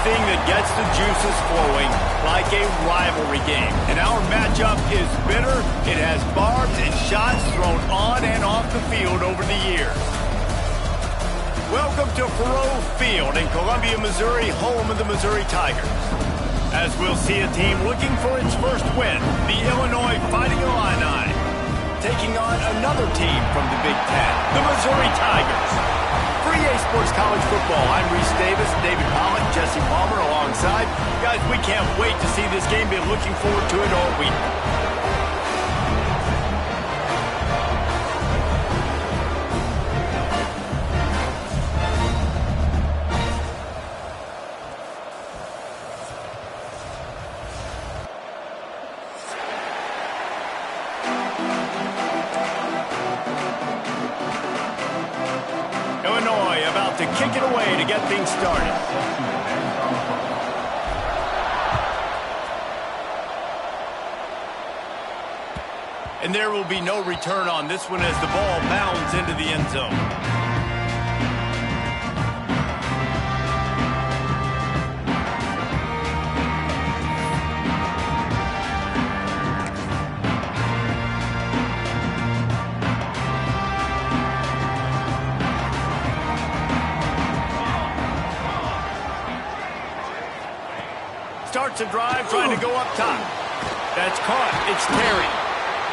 anything that gets the juices flowing, like a rivalry game. And our matchup is bitter. It has barbs and shots thrown on and off the field over the years. Welcome to Faurot Field in Columbia, Missouri, home of the Missouri Tigers. As we'll see a team looking for its first win, the Illinois Fighting Illini, taking on another team from the Big Ten, the Missouri Tigers. For EA Sports College Football, I'm Reese Davis, David Pollock, Jesse Palmer alongside. Guys, we can't wait to see this game. Been looking forward to it all week. Illinois about to kick it away to get things started. And there will be no return on this one as the ball bounds into the end zone. Starts a drive trying to go up top. That's caught. It's Terry.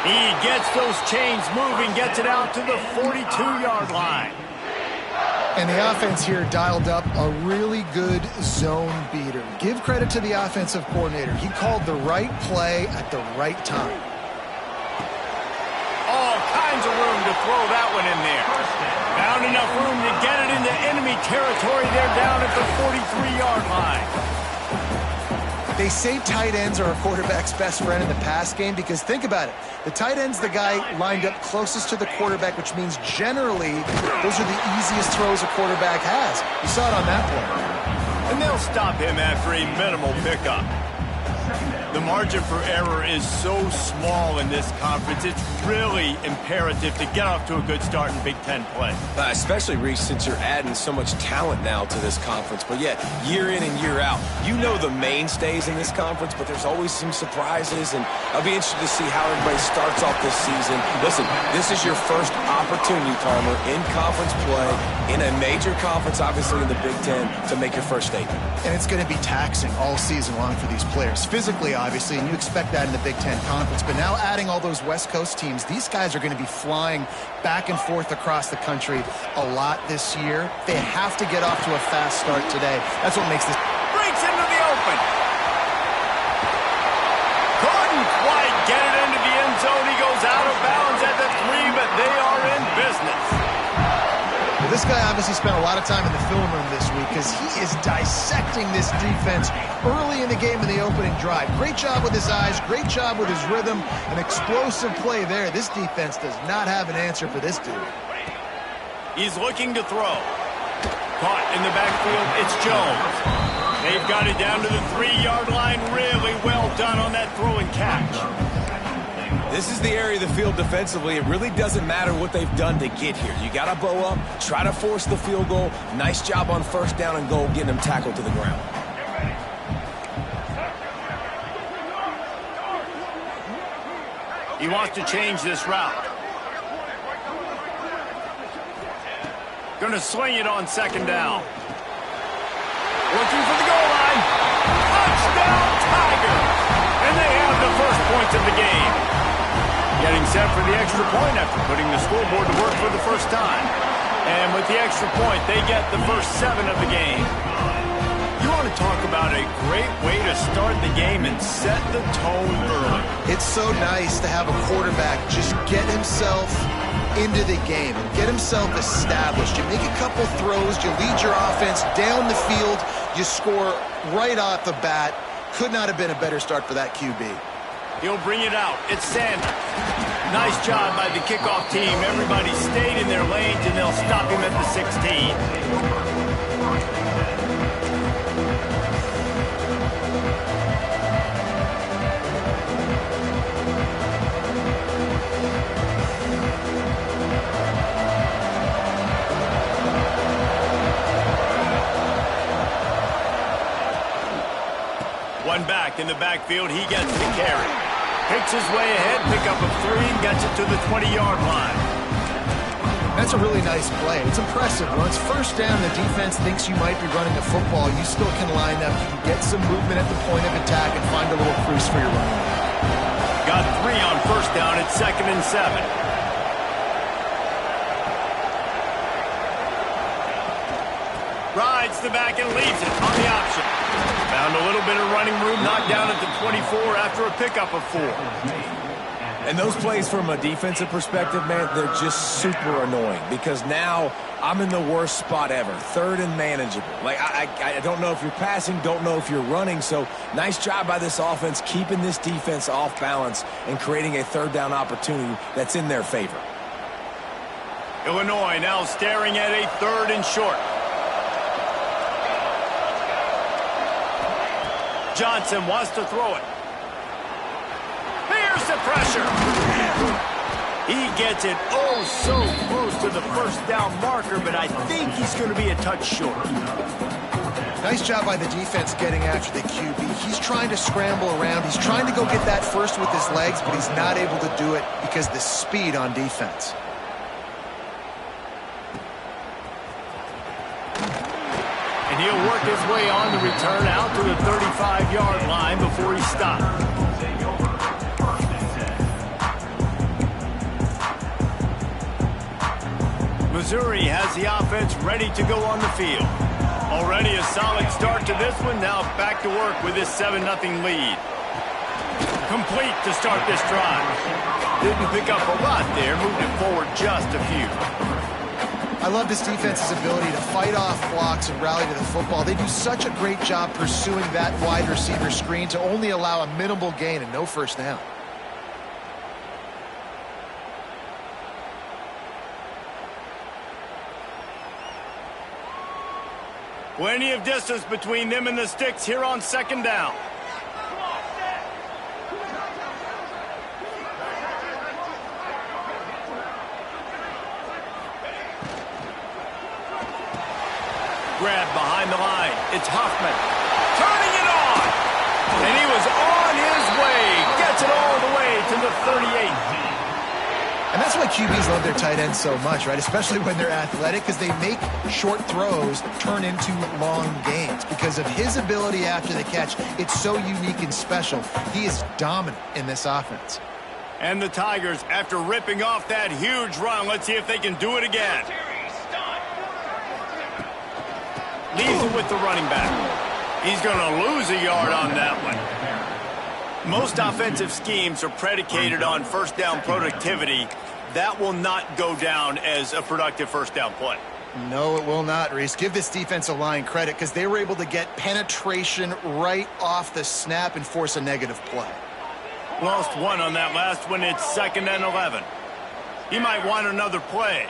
He gets those chains moving, gets it out to the 42-yard line. And the offense here dialed up a really good zone beater. Give credit to the offensive coordinator. He called the right play at the right time. All kinds of room to throw that one in there. Found enough room to get it into enemy territory. They're down at the 43-yard line. They say tight ends are a quarterback's best friend in the pass game because think about it. The tight end's the guy lined up closest to the quarterback, which means generally those are the easiest throws a quarterback has. You saw it on that play. And they'll stop him after a minimal pickup. The margin for error is so small in this conference, it's really imperative to get off to a good start in Big Ten play. Especially, Reese, since you're adding so much talent now to this conference. But yet, year in and year out, you know the mainstays in this conference, but there's always some surprises, and I'll be interested to see how everybody starts off this season. Listen, this is your first opportunity, Palmer, in conference play, in a major conference, obviously in the Big Ten, to make your first statement. And it's going to be taxing all season long for these players. Physically, obviously, and you expect that in the Big Ten Conference. But now adding all those West Coast teams, these guys are going to be flying back and forth across the country a lot this year. They have to get off to a fast start today. That's what makes this. Breaks into the open. Couldn't quite get it into the end zone. He goes out of bounds at the 3, but they are in business. Well, this guy obviously spent a lot of time in the film room this week because he is dissecting this defense early in the game in the opening drive. Great job with his eyes, great job with his rhythm, an explosive play there. This defense does not have an answer for this dude. He's looking to throw. Caught in the backfield, it's Jones. They've got it down to the 3-yard line. Really well done on that throw and catch. This is the area of the field defensively. It really doesn't matter what they've done to get here. You got to bow up, try to force the field goal. Nice job on first down and goal, getting them tackled to the ground. He wants to change this route. Going to sling it on second down. Looking for the goal line. Touchdown, Tigers! And they have the first points of the game. Getting set for the extra point after putting the scoreboard to work for the first time. And with the extra point, they get the first 7 of the game. You want to talk about a great way to start the game and set the tone early. It's so nice to have a quarterback just get himself into the game, get himself established. You make a couple throws, you lead your offense down the field, you score right off the bat. Could not have been a better start for that QB. He'll bring it out. It's Sanders. Nice job by the kickoff team. Everybody stayed in their lanes, and they'll stop him at the 16. One back in the backfield. He gets the carry. Picks his way ahead, pickup of 3, and gets it to the 20-yard line. That's a really nice play. It's impressive. When it's first down, the defense thinks you might be running a football. You still can line up. You can get some movement at the point of attack and find a little crease for your running back. Got 3 on first down at 2nd and 7. Rides the back and leaves it on the option. Found a little bit of running room, knocked down at the 24 after a pickup of 4. And those plays from a defensive perspective, man, they're just super annoying because now I'm in the worst spot ever, 3rd and manageable. Like, I don't know if you're passing, don't know if you're running, so nice job by this offense keeping this defense off balance and creating a 3rd down opportunity that's in their favor. Illinois now staring at a 3rd and short. Johnson wants to throw it. Here's the pressure. He gets it oh so close to the first down marker, but I think he's going to be a touch short. Nice job by the defense getting after the QB. He's trying to scramble around. He's trying to go get that first with his legs, but he's not able to do it because of the speed on defense. And he'll work his way on the return out to the 35-yard line before he stops. Missouri has the offense ready to go on the field. Already a solid start to this one. Now back to work with this 7-0 lead. Complete to start this drive. Didn't pick up a lot there, moved it forward just a few. I love this defense's ability to fight off blocks and rally to the football. They do such a great job pursuing that wide receiver screen to only allow a minimal gain and no first down. Plenty of distance between them and the sticks here on 2nd down. Grab behind the line. It's Hoffman. Turning it on. And he was on his way. Gets it all the way to the 38. And that's why QBs love their tight ends so much, right? Especially when they're athletic, because they make short throws turn into long gains. Because of his ability after the catch, it's so unique and special. He is dominant in this offense. And the Tigers, after ripping off that huge run, let's see if they can do it again. Leaves it with the running back. He's going to lose a yard on that one. Most offensive schemes are predicated on first down productivity. That will not go down as a productive first down play. No, it will not, Reese. Give this defensive line credit because they were able to get penetration right off the snap and force a negative play. Lost 1 on that last one. It's 2nd and 11. He might want another play.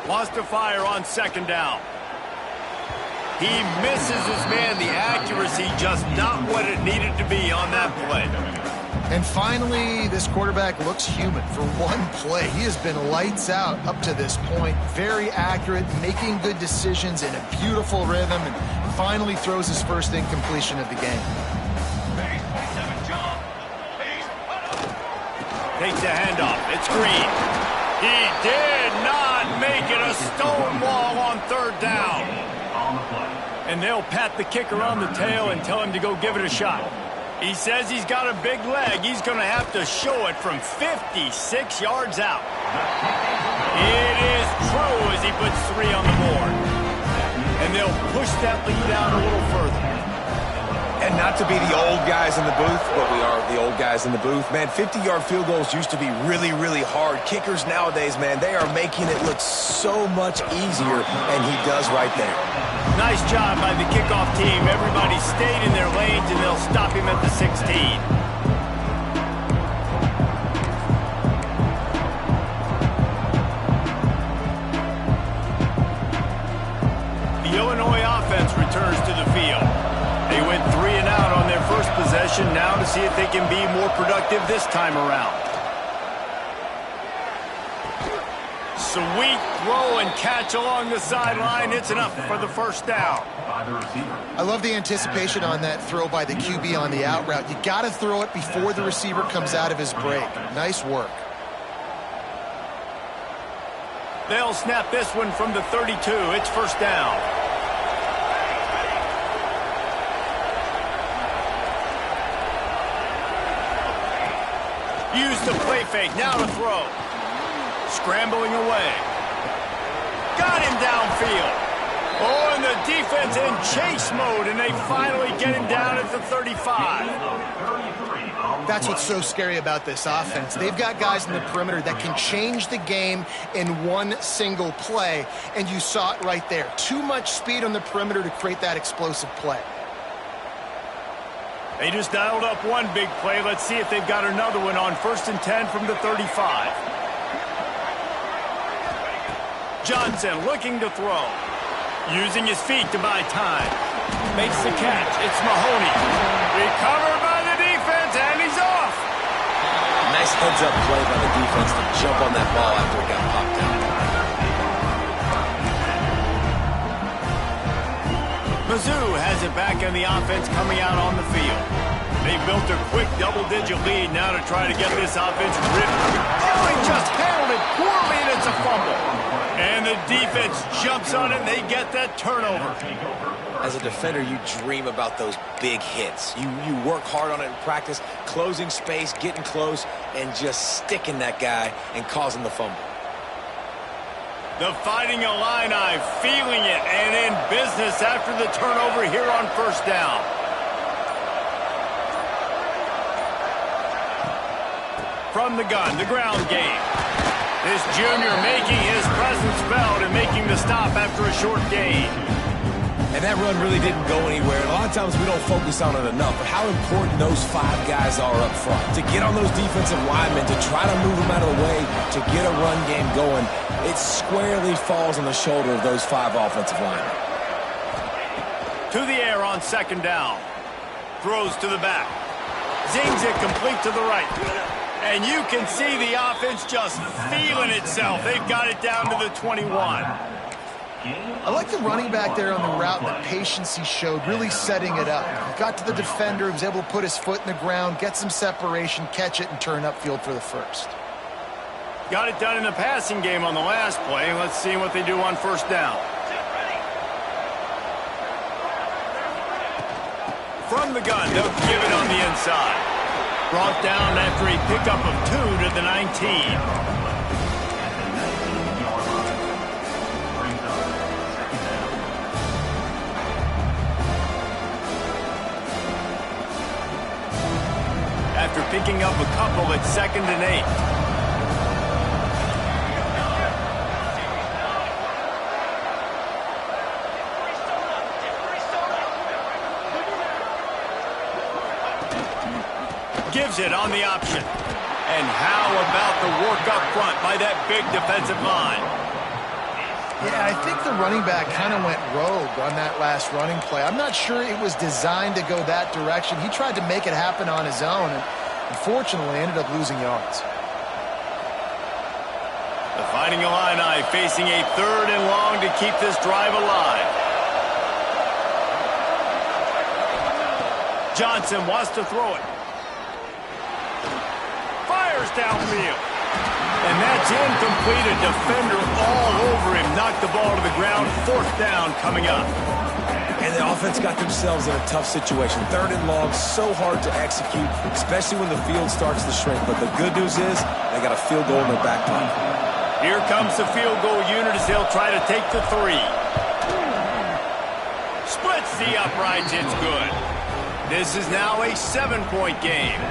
Lost to fire on 2nd down. He misses his man. The accuracy just not what it needed to be on that play. And finally, this quarterback looks human for one play. He has been lights out up to this point. Very accurate, making good decisions in a beautiful rhythm, and finally throws his first incompletion of the game. Takes the handoff. It's Green. He did not make it. A stonewall on 3rd down. And they'll pat the kicker on the tail and tell him to go give it a shot. He says he's got a big leg. He's going to have to show it from 56 yards out. It is true as he puts 3 on the board. And they'll push that lead out a little further. And not to be the old guys in the booth, but we are the old guys in the booth. Man, 50-yard field goals used to be really, really hard. Kickers nowadays, man, they are making it look so much easier, and he does right there. Nice job by the kickoff team. Everybody stayed in their lanes, and they'll stop him at the 16. The Illinois offense returns to the field. They went 3 and out on their first possession, now to see if they can be more productive this time around. Sweet throw and catch along the sideline. It's enough for the first down. I love the anticipation on that throw by the QB on the out route. You got to throw it before the receiver comes out of his break. Nice work. They'll snap this one from the 32. It's first down. Use the play fake. Now to throw. Scrambling away. Got him downfield. Oh, and the defense in chase mode, and they finally get him down at the 35. That's what's so scary about this offense. They've got guys in the perimeter that can change the game in one single play, and you saw it right there. Too much speed on the perimeter to create that explosive play. They just dialed up one big play. Let's see if they've got another one on 1st and 10 from the 35. Johnson looking to throw. Using his feet to buy time. Makes the catch. It's Mahoney. Recovered by the defense, and he's off. Nice heads-up play by the defense to jump on that ball after it got popped out. Mizzou has it back in the offense coming out on the field. They built a quick double-digit lead now to try to get this offense ripped. Oh, he just handled it poorly, and it's a fumble. And the defense jumps on it, and they get that turnover. As a defender, you dream about those big hits. You work hard on it in practice, closing space, getting close, and just sticking that guy and causing the fumble. The Fighting Illini feeling it and in business after the turnover here on first down. From the gun, the ground game. This junior making his presence felt and making the stop after a short gain. And that run really didn't go anywhere. And a lot of times we don't focus on it enough, but how important those 5 guys are up front. To get on those defensive linemen, to try to move them out of the way, to get a run game going, it squarely falls on the shoulder of those 5 offensive linemen. To the air on 2nd down. Throws to the back. Zings it complete to the right. And you can see the offense just feeling itself. They've got it down to the 21. I like the running back there on the route and the patience he showed, really setting it up. He got to the defender, he was able to put his foot in the ground, get some separation, catch it, and turn upfield for the first. Got it done in the passing game on the last play. Let's see what they do on first down. From the gun, they'll give it on the inside. Brought down after a pickup of 2 to the 19. After picking up a couple at 2nd and 8. Gives it on the option. And how about the work up front by that big defensive line? Yeah, I think the running back kind of went rogue on that last running play. I'm not sure it was designed to go that direction. He tried to make it happen on his own, and unfortunately ended up losing yards. The Fighting Illini facing a 3rd and long to keep this drive alive. Johnson wants to throw it. Fires downfield. And that's incomplete. A defender all over him. Knocked the ball to the ground. 4th down coming up. And the offense got themselves in a tough situation. 3rd and long, so hard to execute, especially when the field starts to shrink. But the good news is they got a field goal in their back pocket. Here comes the field goal unit as they'll try to take the 3. Splits the uprights. It's good. This is now a 7-point game.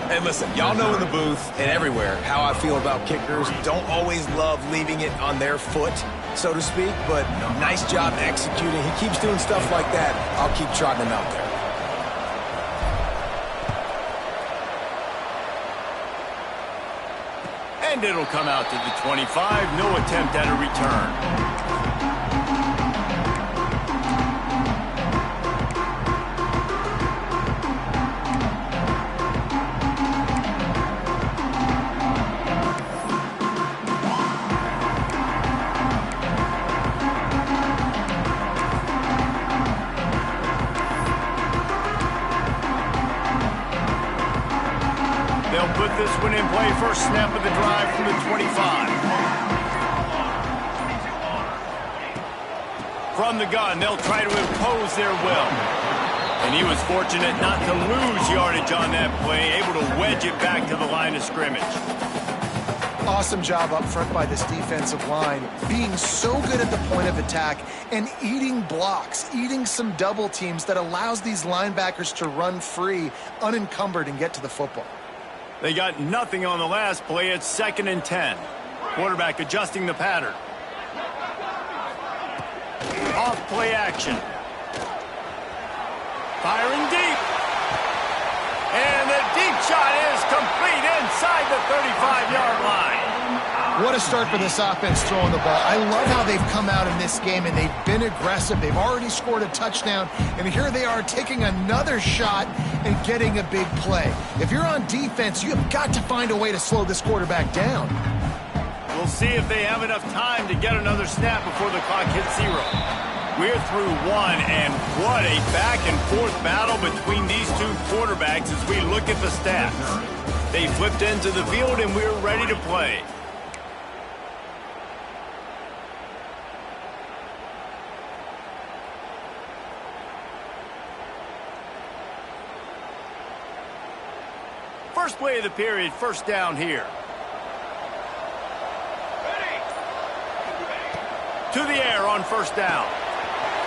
And listen, y'all know in the booth and everywhere how I feel about kickers. Don't always love leaving it on their foot, so to speak, but nice job executing. He keeps doing stuff like that. I'll keep trotting him out there. And it'll come out to the 25. No attempt at a return. one in play, first snap of the drive from the 25. From the gun, they'll try to impose their will. And he was fortunate not to lose yardage on that play, able to wedge it back to the line of scrimmage. Awesome job up front by this defensive line, being so good at the point of attack and eating blocks, eating some double teams that allows these linebackers to run free, unencumbered, and get to the football. They got nothing on the last play. It's 2nd and 10. Quarterback adjusting the pattern. Off play action. Firing deep. And the deep shot is complete inside the 35-yard line. What a start for this offense throwing the ball. I love how they've come out in this game, and they've been aggressive. They've already scored a touchdown, and here they are taking another shot and getting a big play. If you're on defense, you have got to find a way to slow this quarterback down. We'll see if they have enough time to get another snap before the clock hits 0. We're through 1, and what a back-and-forth battle between these two quarterbacks as we look at the stats. They flipped into the field, and we're ready to play. First play of the period, first down here. To the air on first down.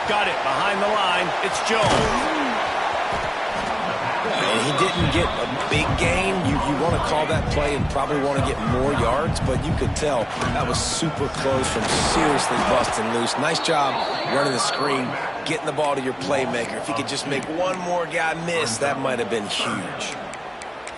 Got it behind the line. It's Jones. And he didn't get a big gain. You want to call that play and probably want to get more yards, but you could tell that was super close from seriously busting loose. Nice job running the screen, getting the ball to your playmaker. If he could just make one more guy miss, that might have been huge.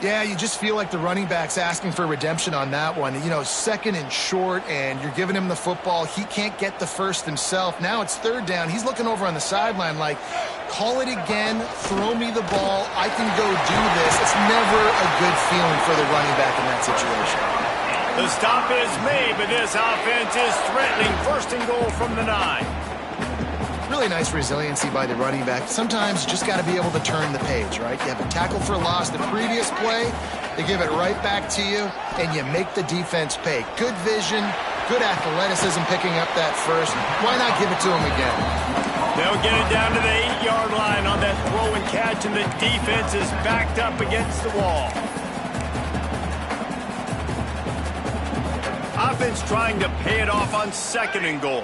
Yeah, you just feel like the running back's asking for redemption on that one. You know, 2nd and short, and you're giving him the football. He can't get the first himself. Now it's 3rd down. He's looking over on the sideline like, call it again, throw me the ball, I can go do this. It's never a good feeling for the running back in that situation. The stop is made, but this offense is threatening. 1st and goal from the 9. Really nice resiliency by the running back. Sometimes you just got to be able to turn the page, right? You have a tackle for loss the previous play, they give it right back to you, and you make the defense pay. Good vision, good athleticism picking up that first. Why not give it to him again? They'll get it down to the 8-yard line on that throw and catch, and the defense is backed up against the wall. Offense trying to pay it off on 2nd and goal.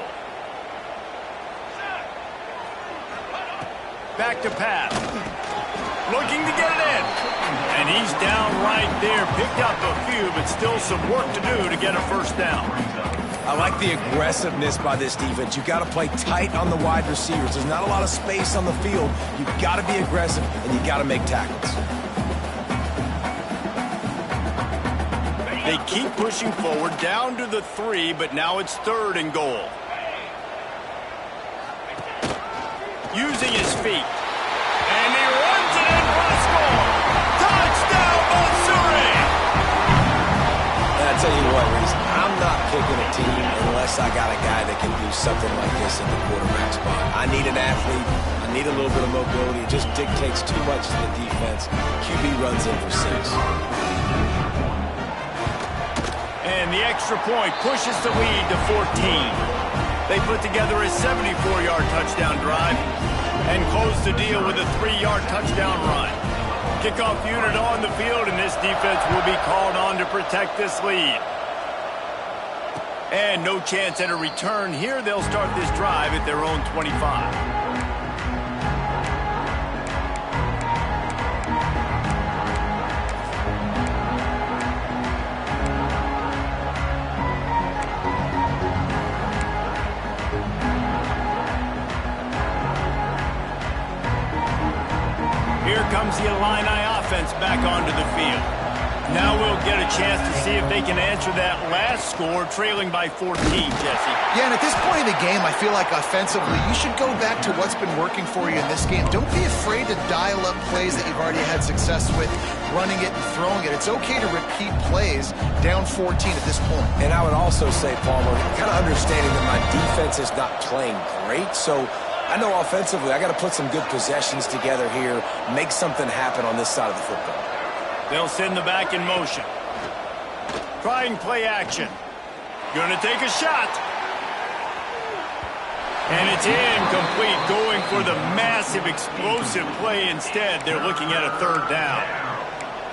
Back to pass. Looking to get it in. And he's down right there. Picked up a few, but still some work to do to get a first down. I like the aggressiveness by this defense. You got to play tight on the wide receivers. There's not a lot of space on the field. You got to be aggressive, and you got to make tackles. They keep pushing forward down to the 3, but now it's 3rd and goal. Using his feet. And he runs it in for a score. Touchdown, Missouri! And I tell you what, Reese, I'm not picking a team unless I got a guy that can do something like this in the quarterback spot. I need an athlete. I need a little bit of mobility. It just dictates too much to the defense. QB runs in for 6. And the extra point pushes the lead to 14. They put together a 74-yard touchdown drive and close the deal with a 3-yard touchdown run. Kickoff unit on the field, and this defense will be called on to protect this lead. And no chance at a return here. They'll start this drive at their own 25. Here comes the Illini offense back onto the field. Now we'll get a chance to see if they can answer that last score, trailing by 14, Jesse. Yeah, and at this point of the game, I feel like offensively, you should go back to what's been working for you in this game. Don't be afraid to dial up plays that you've already had success with, running it and throwing it. It's okay to repeat plays down 14 at this point. And I would also say, Palmer, kind of understanding that my defense is not playing great, so I know offensively I got to put some good possessions together here, make something happen on this side of the football. They'll send the back in motion. Trying play action. Gonna take a shot. And it's incomplete, going for the massive explosive play instead. They're looking at a third down.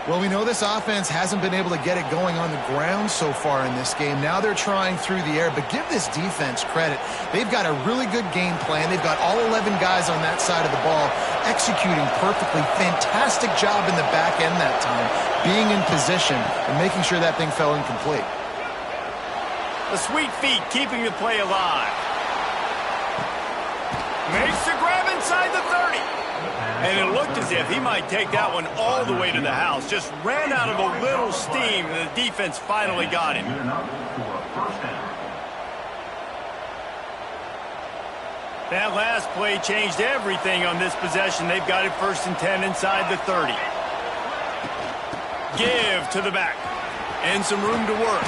Well, we know this offense hasn't been able to get it going on the ground so far in this game. Now they're trying through the air, but give this defense credit. They've got a really good game plan. They've got all 11 guys on that side of the ball executing perfectly. Fantastic job in the back end that time, being in position and making sure that thing fell incomplete. The sweet feet keeping the play alive. Makes the grab inside the 30. And it looked as if he might take that one all the way to the house. Just ran out of a little steam, and the defense finally got him. That last play changed everything on this possession. They've got it 1st and 10 inside the 30. Give to the back. And some room to work.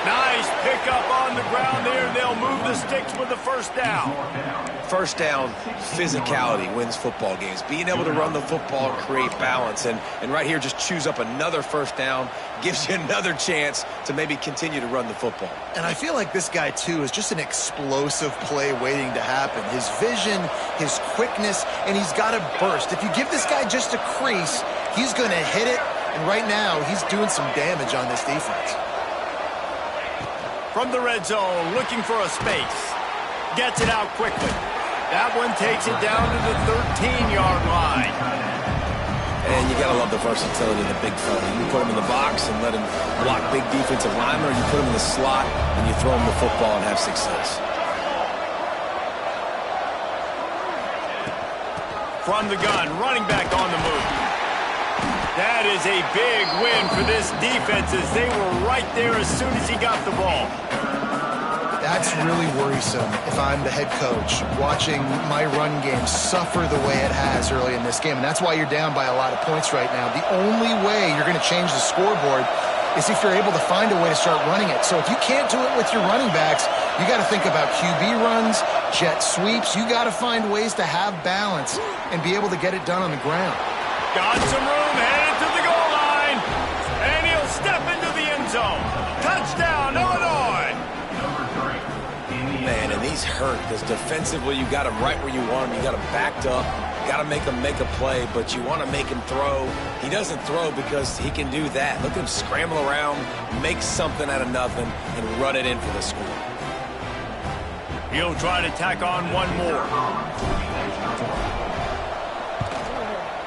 Nice pickup on the ground there. They'll move the sticks with the first down. First down, physicality wins football games. Being able to run the football and create balance. And right here, just choose up another first down. Gives you another chance to maybe continue to run the football. And I feel like this guy, too, is just an explosive play waiting to happen. His vision, his quickness, and he's got a burst. If you give this guy just a crease, he's going to hit it. And right now, he's doing some damage on this defense. From the red zone, looking for a space. Gets it out quickly. That one takes it down to the 13-yard line. And you got to love the versatility of the big fella. You put him in the box and let him block big defensive linemen, or you put him in the slot and you throw him the football and have success. From the gun, running back on the move. That is a big win for this defense as they were right there as soon as he got the ball. That's really worrisome if I'm the head coach, watching my run game suffer the way it has early in this game. And that's why you're down by a lot of points right now. The only way you're going to change the scoreboard is if you're able to find a way to start running it. So if you can't do it with your running backs, you got to think about QB runs, jet sweeps. You got to find ways to have balance and be able to get it done on the ground. Got some room, headed to the goal line, and he'll step into the end zone. Touchdown, Illinois! Man, and these hurt because defensively you got him right where you want him. You got him backed up. Got to make him make a play, but you want to make him throw. He doesn't throw because he can do that. Look at him scramble around, make something out of nothing, and run it in for the score. He'll try to tack on one more.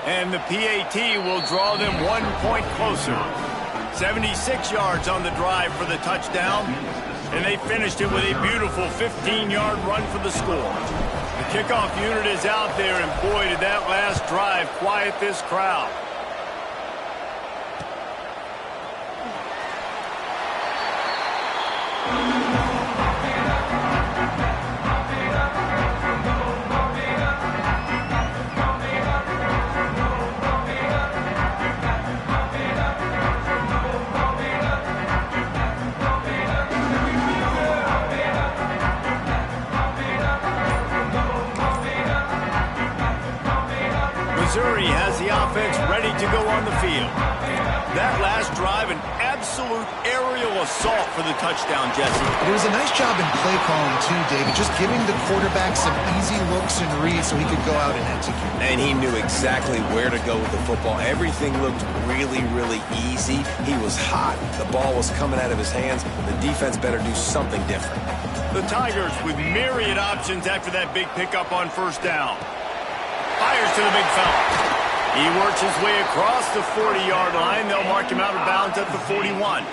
And the PAT will draw them 1 point closer. 76 yards on the drive for the touchdown. And they finished it with a beautiful 15-yard run for the score. The kickoff unit is out there, and boy, did that last drive quiet this crowd. Missouri has the offense ready to go on the field. That last drive, an absolute aerial assault for the touchdown, Jesse. It was a nice job in play calling, too, David, just giving the quarterback some easy looks and reads so he could go out and execute. And he knew exactly where to go with the football. Everything looked really, really easy. He was hot. The ball was coming out of his hands. The defense better do something different. The Tigers with myriad options after that big pickup on first down. Fires to the big fella. He works his way across the 40-yard line. They'll mark him out of bounds at the 41.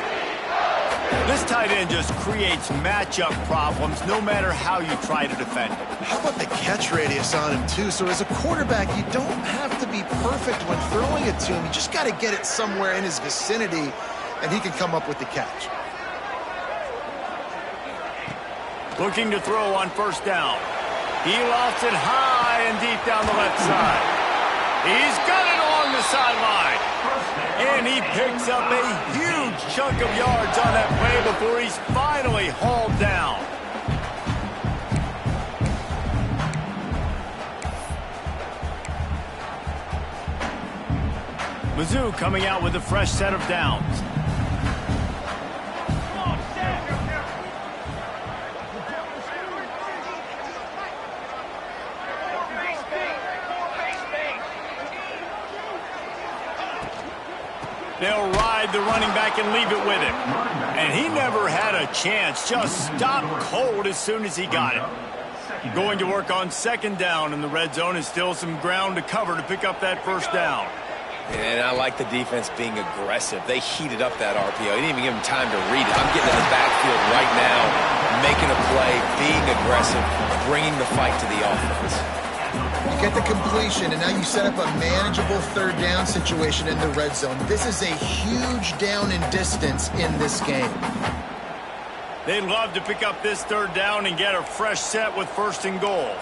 This tight end just creates matchup problems no matter how you try to defend him. How about the catch radius on him, too? So as a quarterback, you don't have to be perfect when throwing it to him. You just got to get it somewhere in his vicinity, and he can come up with the catch. Looking to throw on first down. He lofts it high and deep down the left side. He's got it along the sideline. And he picks up a huge chunk of yards on that play before he's finally hauled down. Mizzou coming out with a fresh set of downs. They'll ride the running back and leave it with him. And he never had a chance. Just stopped cold as soon as he got it. Going to work on second down in the red zone, and still some ground to cover to pick up that first down. And I like the defense being aggressive. They heated up that RPO. He didn't even give him time to read it. I'm getting in the backfield right now, making a play, being aggressive, bringing the fight to the offense. You get the completion, and now you set up a manageable third down situation in the red zone. This is a huge down in distance in this game. They'd love to pick up this third down and get a fresh set with first and goal.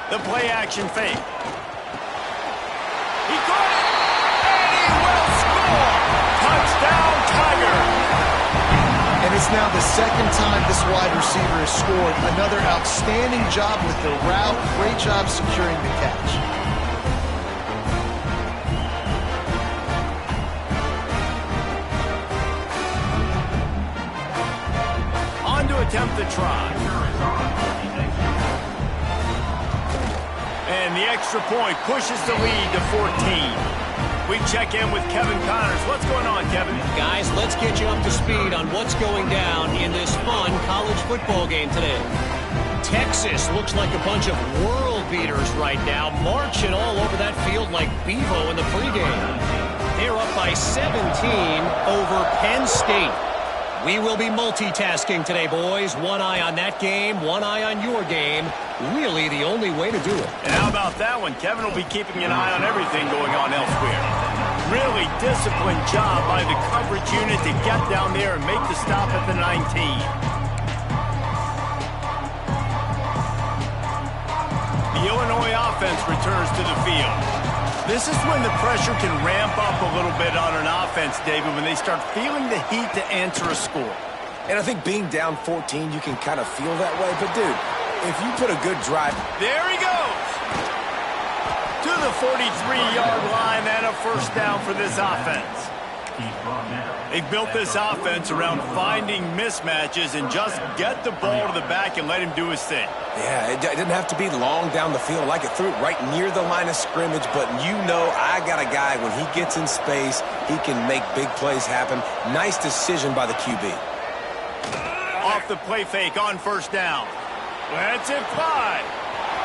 The play-action fake. He caught it, and he will score! Touchdown, Tiger! And it's now the second time this wide receiver has scored. Another outstanding job with the route. Great job securing the catch. On to attempt the try. And the extra point pushes the lead to 14. We check in with Kevin Connors. What's going on, Kevin? Guys, let's get you up to speed on what's going down in this fun college football game today. Texas looks like a bunch of world beaters right now, marching all over that field like Bevo in the pregame. They're up by 17 over Penn State. We will be multitasking today, boys. One eye on that game, one eye on your game. Really the only way to do it. And how about that one? Kevin will be keeping an eye on everything going on elsewhere. Really disciplined job by the coverage unit to get down there and make the stop at the 19. The Illinois offense returns to the field. This is when the pressure can ramp up a little bit on an offense, David, when they start feeling the heat to answer a score. And I think being down 14, you can kind of feel that way. But, dude, if you put a good drive... There he goes! To the 43-yard line and a first down for this offense. They've built this offense around finding mismatches and just get the ball to the back and let him do his thing. Yeah, it didn't have to be long down the field. Like it threw it right near the line of scrimmage, but you know I got a guy, when he gets in space, he can make big plays happen. Nice decision by the QB. Off the play fake on first down. Lets it fly.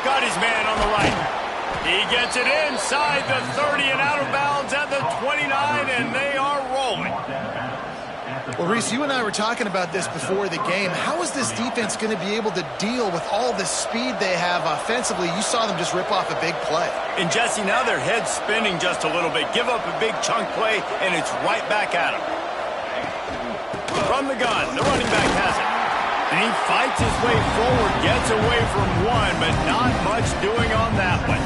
Got his man on the right. He gets it inside the 30 and out of bounds at the 29, and they are rolling. Well, Reese, you and I were talking about this before the game. How is this defense going to be able to deal with all the speed they have offensively? You saw them just rip off a big play. And, Jesse, now their head's spinning just a little bit. Give up a big chunk play, and it's right back at them. From the gun, the running back has it. And he fights his way forward, gets away from one, but not much doing on that one.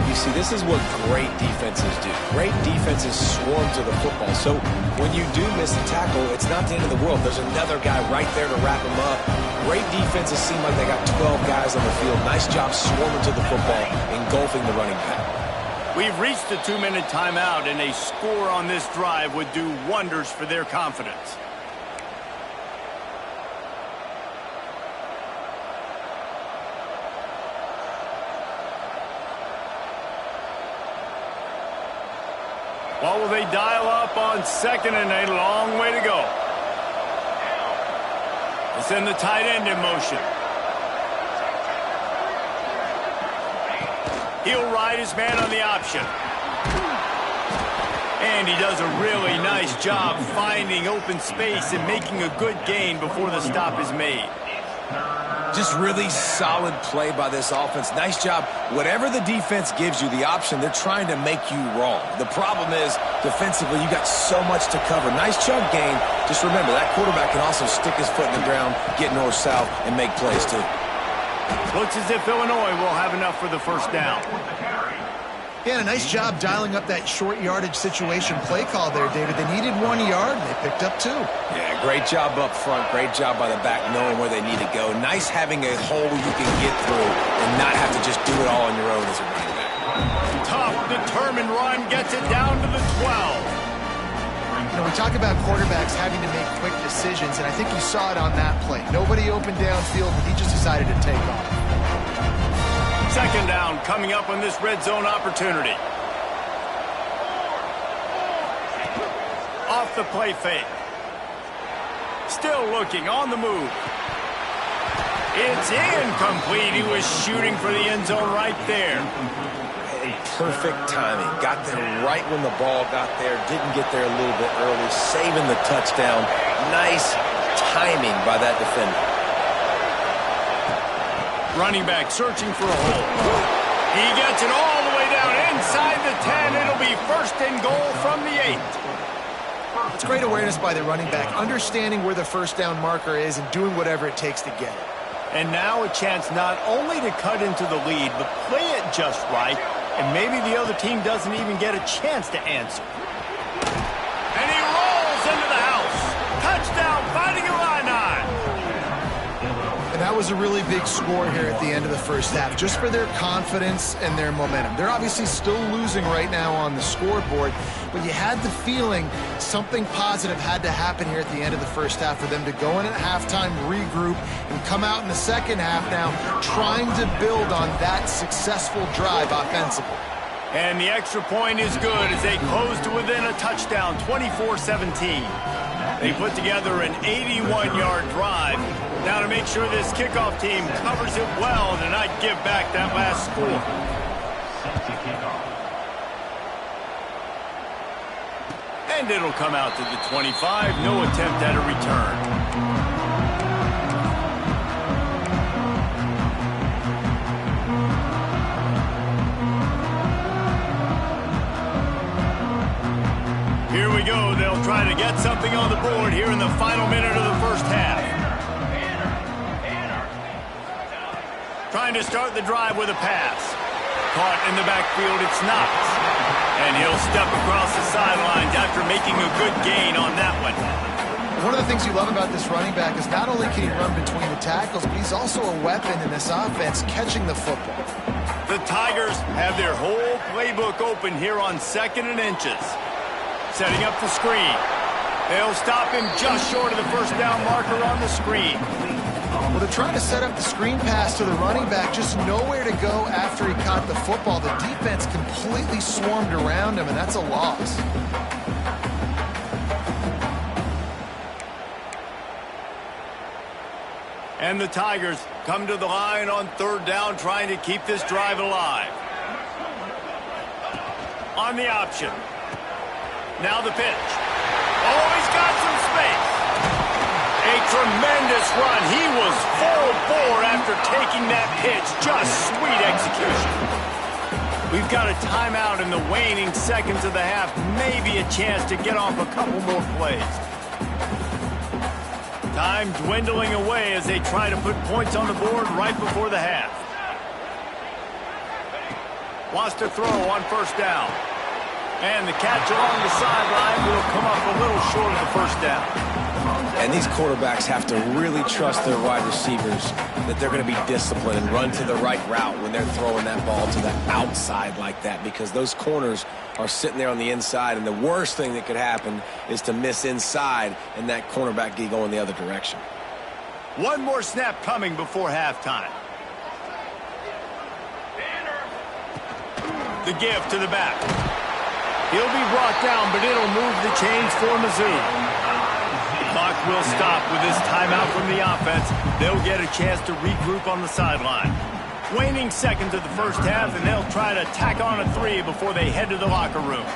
You see, this is what great defenses do. Great defenses swarm to the football. So when you do miss a tackle, it's not the end of the world. There's another guy right there to wrap him up. Great defenses seem like they got 12 guys on the field. Nice job swarming to the football, engulfing the running back. We've reached the 2-minute timeout, and a score on this drive would do wonders for their confidence. What will they dial up on second and a long way to go? They send the tight end in motion. He'll ride his man on the option. And he does a really nice job finding open space and making a good gain before the stop is made. Just really solid play by this offense. Nice job. Whatever the defense gives you, the option, they're trying to make you wrong. The problem is, defensively, you got so much to cover. Nice chunk gain. Just remember, that quarterback can also stick his foot in the ground, get north-south, and make plays, too. Looks as if Illinois will have enough for the first down. Yeah, a nice job dialing up that short yardage situation play call there, David. They needed 1 yard, and they picked up 2. Yeah, great job up front. Great job by the back knowing where they need to go. Nice having a hole you can get through and not have to just do it all on your own as a running back. Tough, determined run gets it down to the 12. You know, we talk about quarterbacks having to make quick decisions, and I think you saw it on that play. Nobody opened downfield, but he just decided to take off. Second down coming up on this red zone opportunity. Off the play fake. Still looking on the move. It's incomplete. He was shooting for the end zone right there. Perfect timing. Got there right when the ball got there. Didn't get there a little bit early. Saving the touchdown. Nice timing by that defender. Running back searching for a hole. He gets it all the way down inside the 10. It'll be first and goal from the 8. It's great awareness by the running back, understanding where the first down marker is and doing whatever it takes to get it. And now a chance not only to cut into the lead, but play it just right, and maybe the other team doesn't even get a chance to answer. And he rolls into the house. Touchdown, Fighting Illini. And that was a really big score here at the end of the first half, just for their confidence and their momentum. They're obviously still losing right now on the scoreboard, but you had the feeling something positive had to happen here at the end of the first half for them to go in at halftime, regroup, and come out in the second half now trying to build on that successful drive offensively. And the extra point is good as they close to within a touchdown, 24-17. They put together an 81-yard drive. Now to make sure this kickoff team covers it well to not give back that last score. And it'll come out to the 25. No attempt at a return. Here we go. They'll try to get something on the board here in the final minute of the first half. Trying to start the drive with a pass. Caught in the backfield, it's Knox. And he'll step across the sidelines after making a good gain on that one. One of the things you love about this running back is not only can he run between the tackles, but he's also a weapon in this offense catching the football. The Tigers have their whole playbook open here on 2nd and inches. Setting up the screen. They'll stop him just short of the first down marker on the screen. Well, they're trying to set up the screen pass to the running back, just nowhere to go after he caught the football. The defense completely swarmed around him, and that's a loss. And the Tigers come to the line on 3rd down, trying to keep this drive alive. On the option. Now the pitch. Oh, he's got some space. A tremendous run. He was full bore after taking that pitch. Just sweet execution. We've got a timeout in the waning seconds of the half. Maybe a chance to get off a couple more plays. Time dwindling away as they try to put points on the board right before the half. Wants to throw on 1st down. And the catch along the sideline will come up a little short of the first down. And these quarterbacks have to really trust their wide receivers that they're going to be disciplined and run to the right route when they're throwing that ball to the outside like that, because those corners are sitting there on the inside, and the worst thing that could happen is to miss inside and that cornerback get going the other direction. One more snap coming before halftime. The give to the back. He'll be brought down, but it'll move the chains for Mizzou. Clock will stop with this timeout from the offense. They'll get a chance to regroup on the sideline. Waning seconds of the first half, and they'll try to tack on a 3 before they head to the locker room.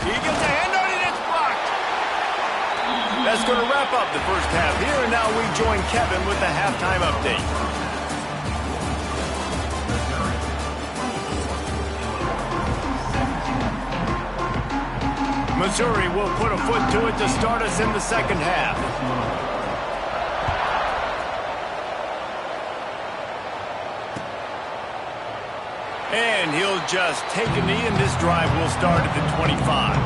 He gets a hand on it, it's blocked. That's going to wrap up the first half here, and now we join Kevin with the halftime update. Missouri will put a foot to it to start us in the second half. And he'll just take a knee, and this drive will start at the 25.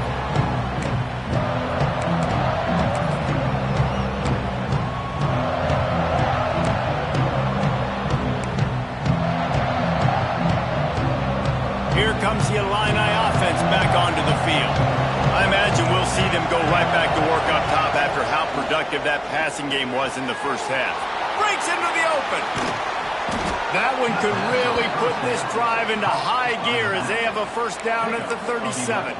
Here comes the Illini offense back onto the field. I imagine we'll see them go right back to work up top after how productive that passing game was in the first half. Breaks into the open. That one could really put this drive into high gear as they have a first down at the 37.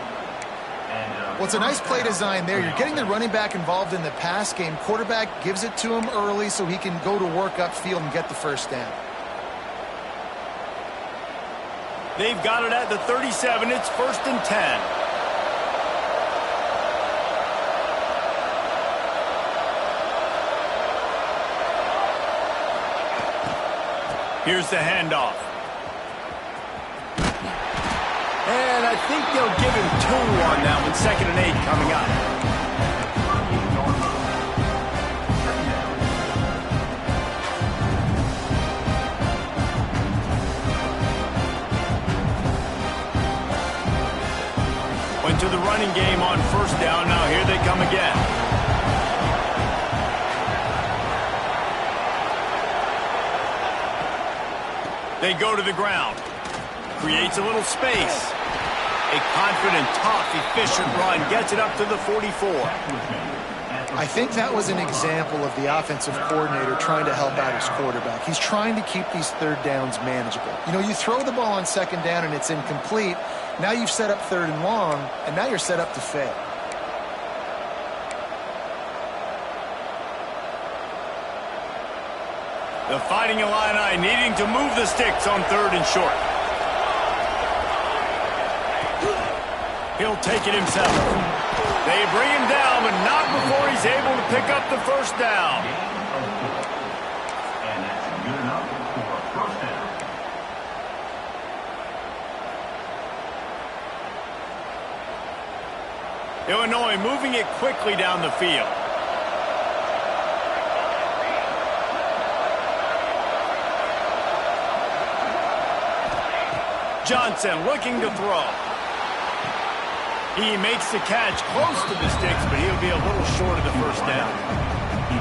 Well, it's a nice play design there. You're getting the running back involved in the pass game. Quarterback gives it to him early so he can go to work upfield and get the first down. They've got it at the 37. It's 1st and 10. Here's the handoff. And I think they'll give him 2 on that one. 2nd and 8 coming up. Went to the running game on 1st down. Now here they come again. They go to the ground. Creates a little space. A confident, tough, efficient run. Gets it up to the 44. I think that was an example of the offensive coordinator trying to help out his quarterback. He's trying to keep these 3rd downs manageable. You know, you throw the ball on 2nd down and it's incomplete. Now you've set up 3rd and long, and now you're set up to fail. The Fighting Illini needing to move the sticks on 3rd and short. He'll take it himself. They bring him down, but not before he's able to pick up the 1st down. And that's good enough for a 1st down. Illinois moving it quickly down the field. Johnson looking to throw. He makes the catch close to the sticks, but he'll be a little short of the 1st down.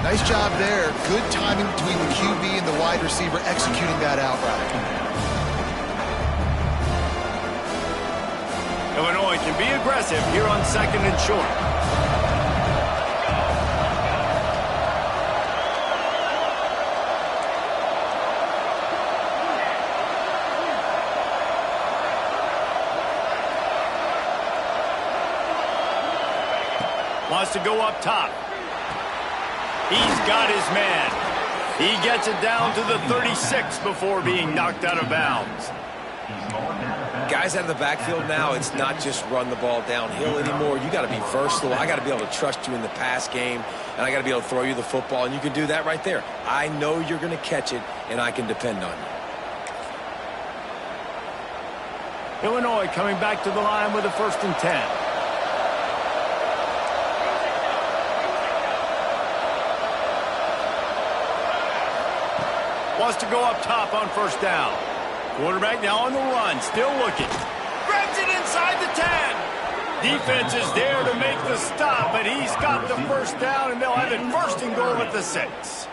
Nice job there. Good timing between the QB and the wide receiver executing that out route. Illinois can be aggressive here on 2nd and short. Wants to go up top. He's got his man. He gets it down to the 36 before being knocked out of bounds. Guys out of the backfield now, it's not just run the ball downhill anymore. You got to be versatile. I got to be able to trust you in the pass game, and I got to be able to throw you the football, and you can do that right there. I know you're going to catch it, and I can depend on you. Illinois coming back to the line with a 1st and 10. Wants to go up top on 1st down. Quarterback now on the run, still looking. Grabs it inside the 10. Defense is there to make the stop, but he's got the 1st down, and they'll have it 1st and goal at the 6.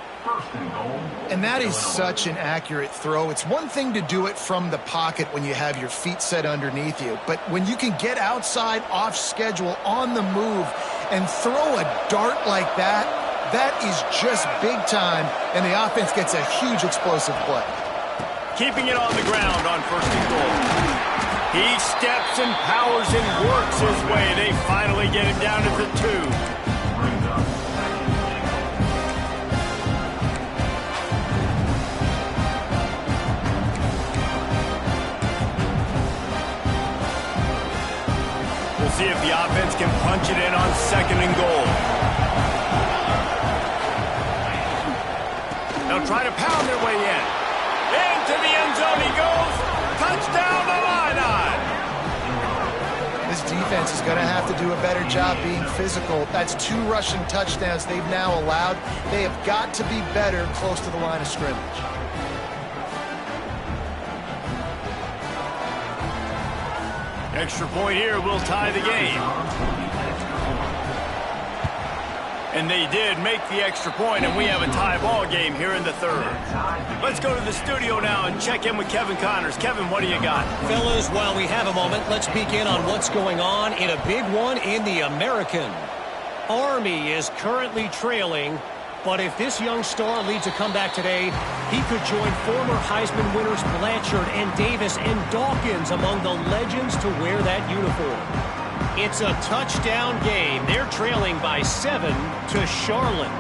And that is such an accurate throw. It's one thing to do it from the pocket when you have your feet set underneath you, but when you can get outside, off schedule, on the move, and throw a dart like that, that is just big time, and the offense gets a huge explosive play. Keeping it on the ground on 1st and goal. He steps and powers and works his way. They finally get him down at the 2. We'll see if the offense can punch it in on 2nd and goal. They'll try to pound their way in. Into the end zone he goes. Touchdown, Illini. This defense is going to have to do a better job being physical. That's 2 rushing touchdowns they've now allowed. They have got to be better close to the line of scrimmage. Extra point here will tie the game. And they did make the extra point, and we have a tie ball game here in the 3rd. Let's go to the studio now and check in with Kevin Connors. Kevin, what do you got? Fellas, while we have a moment, let's peek in on what's going on in a big one in the American. Army is currently trailing, but if this young star leads a comeback today, he could join former Heisman winners Blanchard and Davis and Dawkins among the legends to wear that uniform. It's a touchdown game. They're trailing by 7 to Charlotte.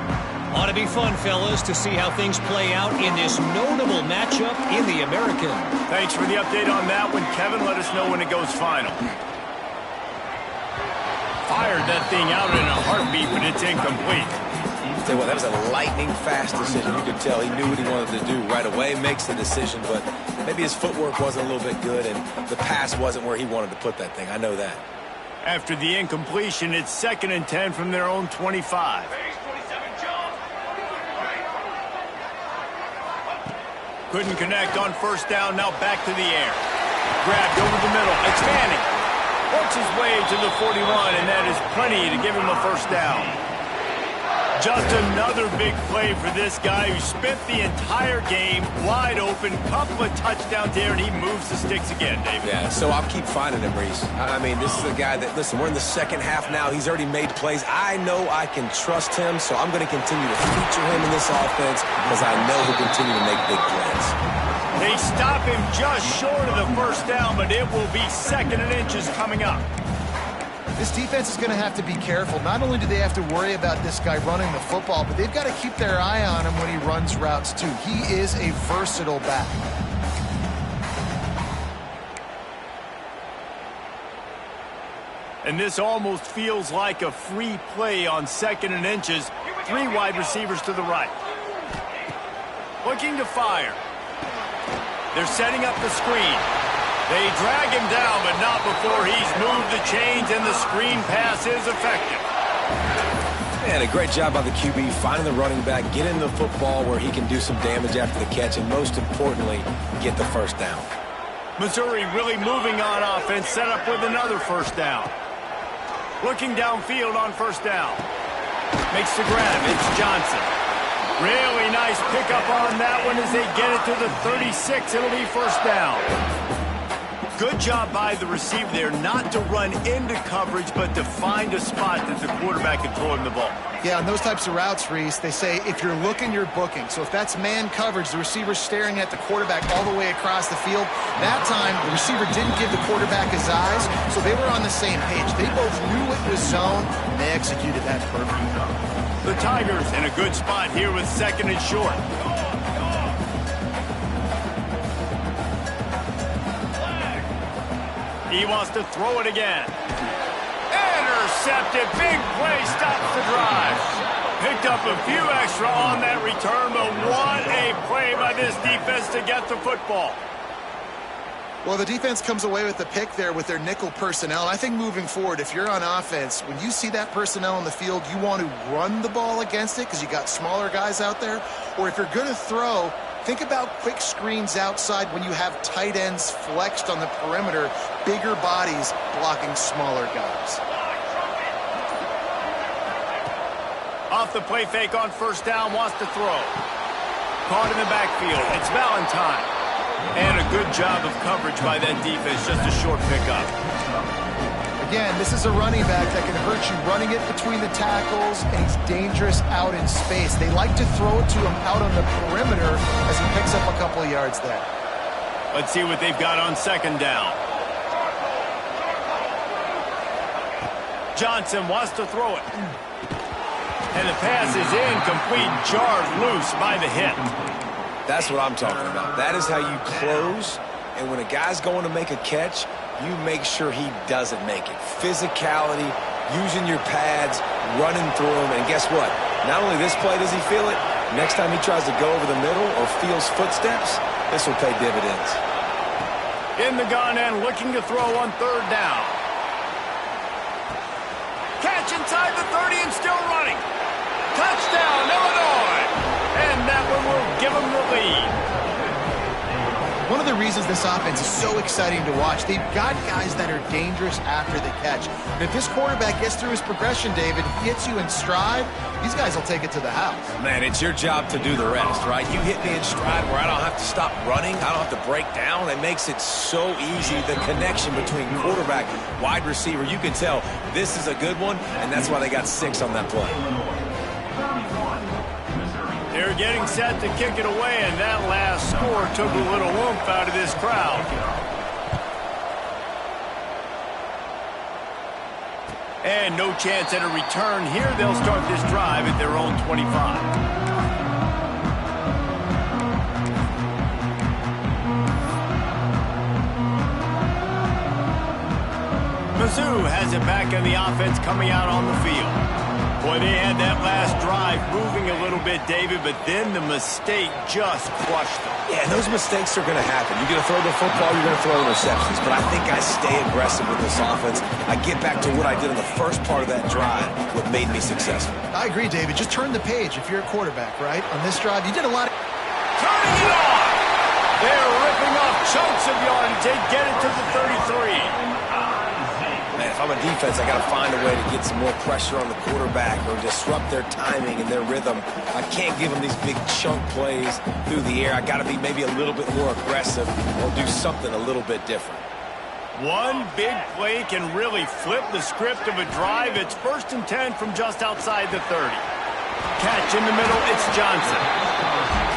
Ought to be fun, fellas, to see how things play out in this notable matchup in the American. Thanks for the update on that one, Kevin. Let us know when it goes final. Fired that thing out in a heartbeat, but it's incomplete. Tell you what, that was a lightning-fast decision. You could tell he knew what he wanted to do right away, makes the decision, but maybe his footwork wasn't a little bit good, and the pass wasn't where he wanted to put that thing. I know that. After the incompletion, it's 2nd and 10 from their own 25. Couldn't connect on first down, now back to the air. Grabbed over the middle, expanding. Works his way to the 41, and that is plenty to give him a first down. Just another big play for this guy who spent the entire game wide open, couple of touchdowns there, and he moves the sticks again, David. Yeah, so I'll keep finding him, Reese. I mean, this is a guy that, listen, we're in the second half now. He's already made plays. I know I can trust him, so I'm going to continue to feature him in this offense because I know he'll continue to make big plays. They stop him just short of the first down, but it will be 2nd and inches coming up. This defense is going to have to be careful. Not only do they have to worry about this guy running the football, but they've got to keep their eye on him when he runs routes, too. He is a versatile back. And this almost feels like a free play on 2nd and inches. 3 wide receivers to the right. Looking to fire. They're setting up the screen. They drag him down, but not before he's moved the chains, and the screen pass is effective. Man, a great job by the QB, finding the running back, getting the football where he can do some damage after the catch, and most importantly, get the first down. Missouri really moving on offense, set up with another first down. Looking downfield on first down. Makes the grab. It's Johnson. Really nice pickup on that one as they get it to the 36. It'll be first down. Good job by the receiver there not to run into coverage, but to find a spot that the quarterback can throw him the ball. Yeah, on those types of routes, Reese, they say if you're looking, you're booking. So if that's man coverage, the receiver's staring at the quarterback all the way across the field. That time, the receiver didn't give the quarterback his eyes, so they were on the same page. They both knew it was zone, and they executed that perfectly. The Tigers in a good spot here with 2nd and short. He wants to throw it again. Intercepted. Big play stops the drive. Picked up a few extra on that return, but what a play by this defense to get the football. Well, the defense comes away with the pick there with their nickel personnel. I think moving forward, if you're on offense, when you see that personnel on the field, you want to run the ball against it because you got smaller guys out there. Or if you're going to throw, think about quick screens outside when you have tight ends flexed on the perimeter, bigger bodies blocking smaller guys. Off the play fake on first down, wants to throw. Caught in the backfield. It's Valentine. And a good job of coverage by that defense, just a short pickup. Again, this is a running back that can hurt you running it between the tackles, and he's dangerous out in space. They like to throw it to him out on the perimeter as he picks up a couple of yards there. Let's see what they've got on 2nd down. Johnson wants to throw it. And the pass is incomplete, jarred loose by the hit. That's what I'm talking about. That is how you close, and when a guy's going to make a catch, you make sure he doesn't make it. Physicality, using your pads, running through them, and guess what? Not only this play does he feel it, next time he tries to go over the middle or feels footsteps, this will pay dividends. In the gun and looking to throw on 3rd down. Catch inside the 30 and still running. Touchdown, Illinois! And that one will give them the lead. One of the reasons this offense is so exciting to watch, they've got guys that are dangerous after the catch. And if this quarterback gets through his progression, David, hits you in stride, these guys will take it to the house. Man, it's your job to do the rest, right? You hit me in stride where I don't have to stop running. I don't have to break down. It makes it so easy, the connection between quarterback, wide receiver. You can tell this is a good one, and that's why they got 6 on that play. They're getting set to kick it away, and that last score took a little oomph out of this crowd. And no chance at a return here. They'll start this drive at their own 25. Mizzou has it back in the offense coming out on the field. Boy, they had that last drive moving a little bit, David, but then the mistake just crushed them. Yeah, and those mistakes are going to happen. You're going to throw the football, you're going to throw interceptions. But I think I stay aggressive with this offense. I get back to what I did in the first part of that drive, what made me successful. I agree, David. Just turn the page if you're a quarterback, right? On this drive, you did a lot of... Turning it on! They're ripping off chunks of yardage. They get it to the 33. Man, if I'm a defense, I got to find a way to get some more pressure on the quarterback or disrupt their timing and their rhythm. I can't give them these big chunk plays through the air. I got to be maybe a little bit more aggressive or do something a little bit different. One big play can really flip the script of a drive. It's 1st and 10 from just outside the 30. Catch in the middle, it's Johnson.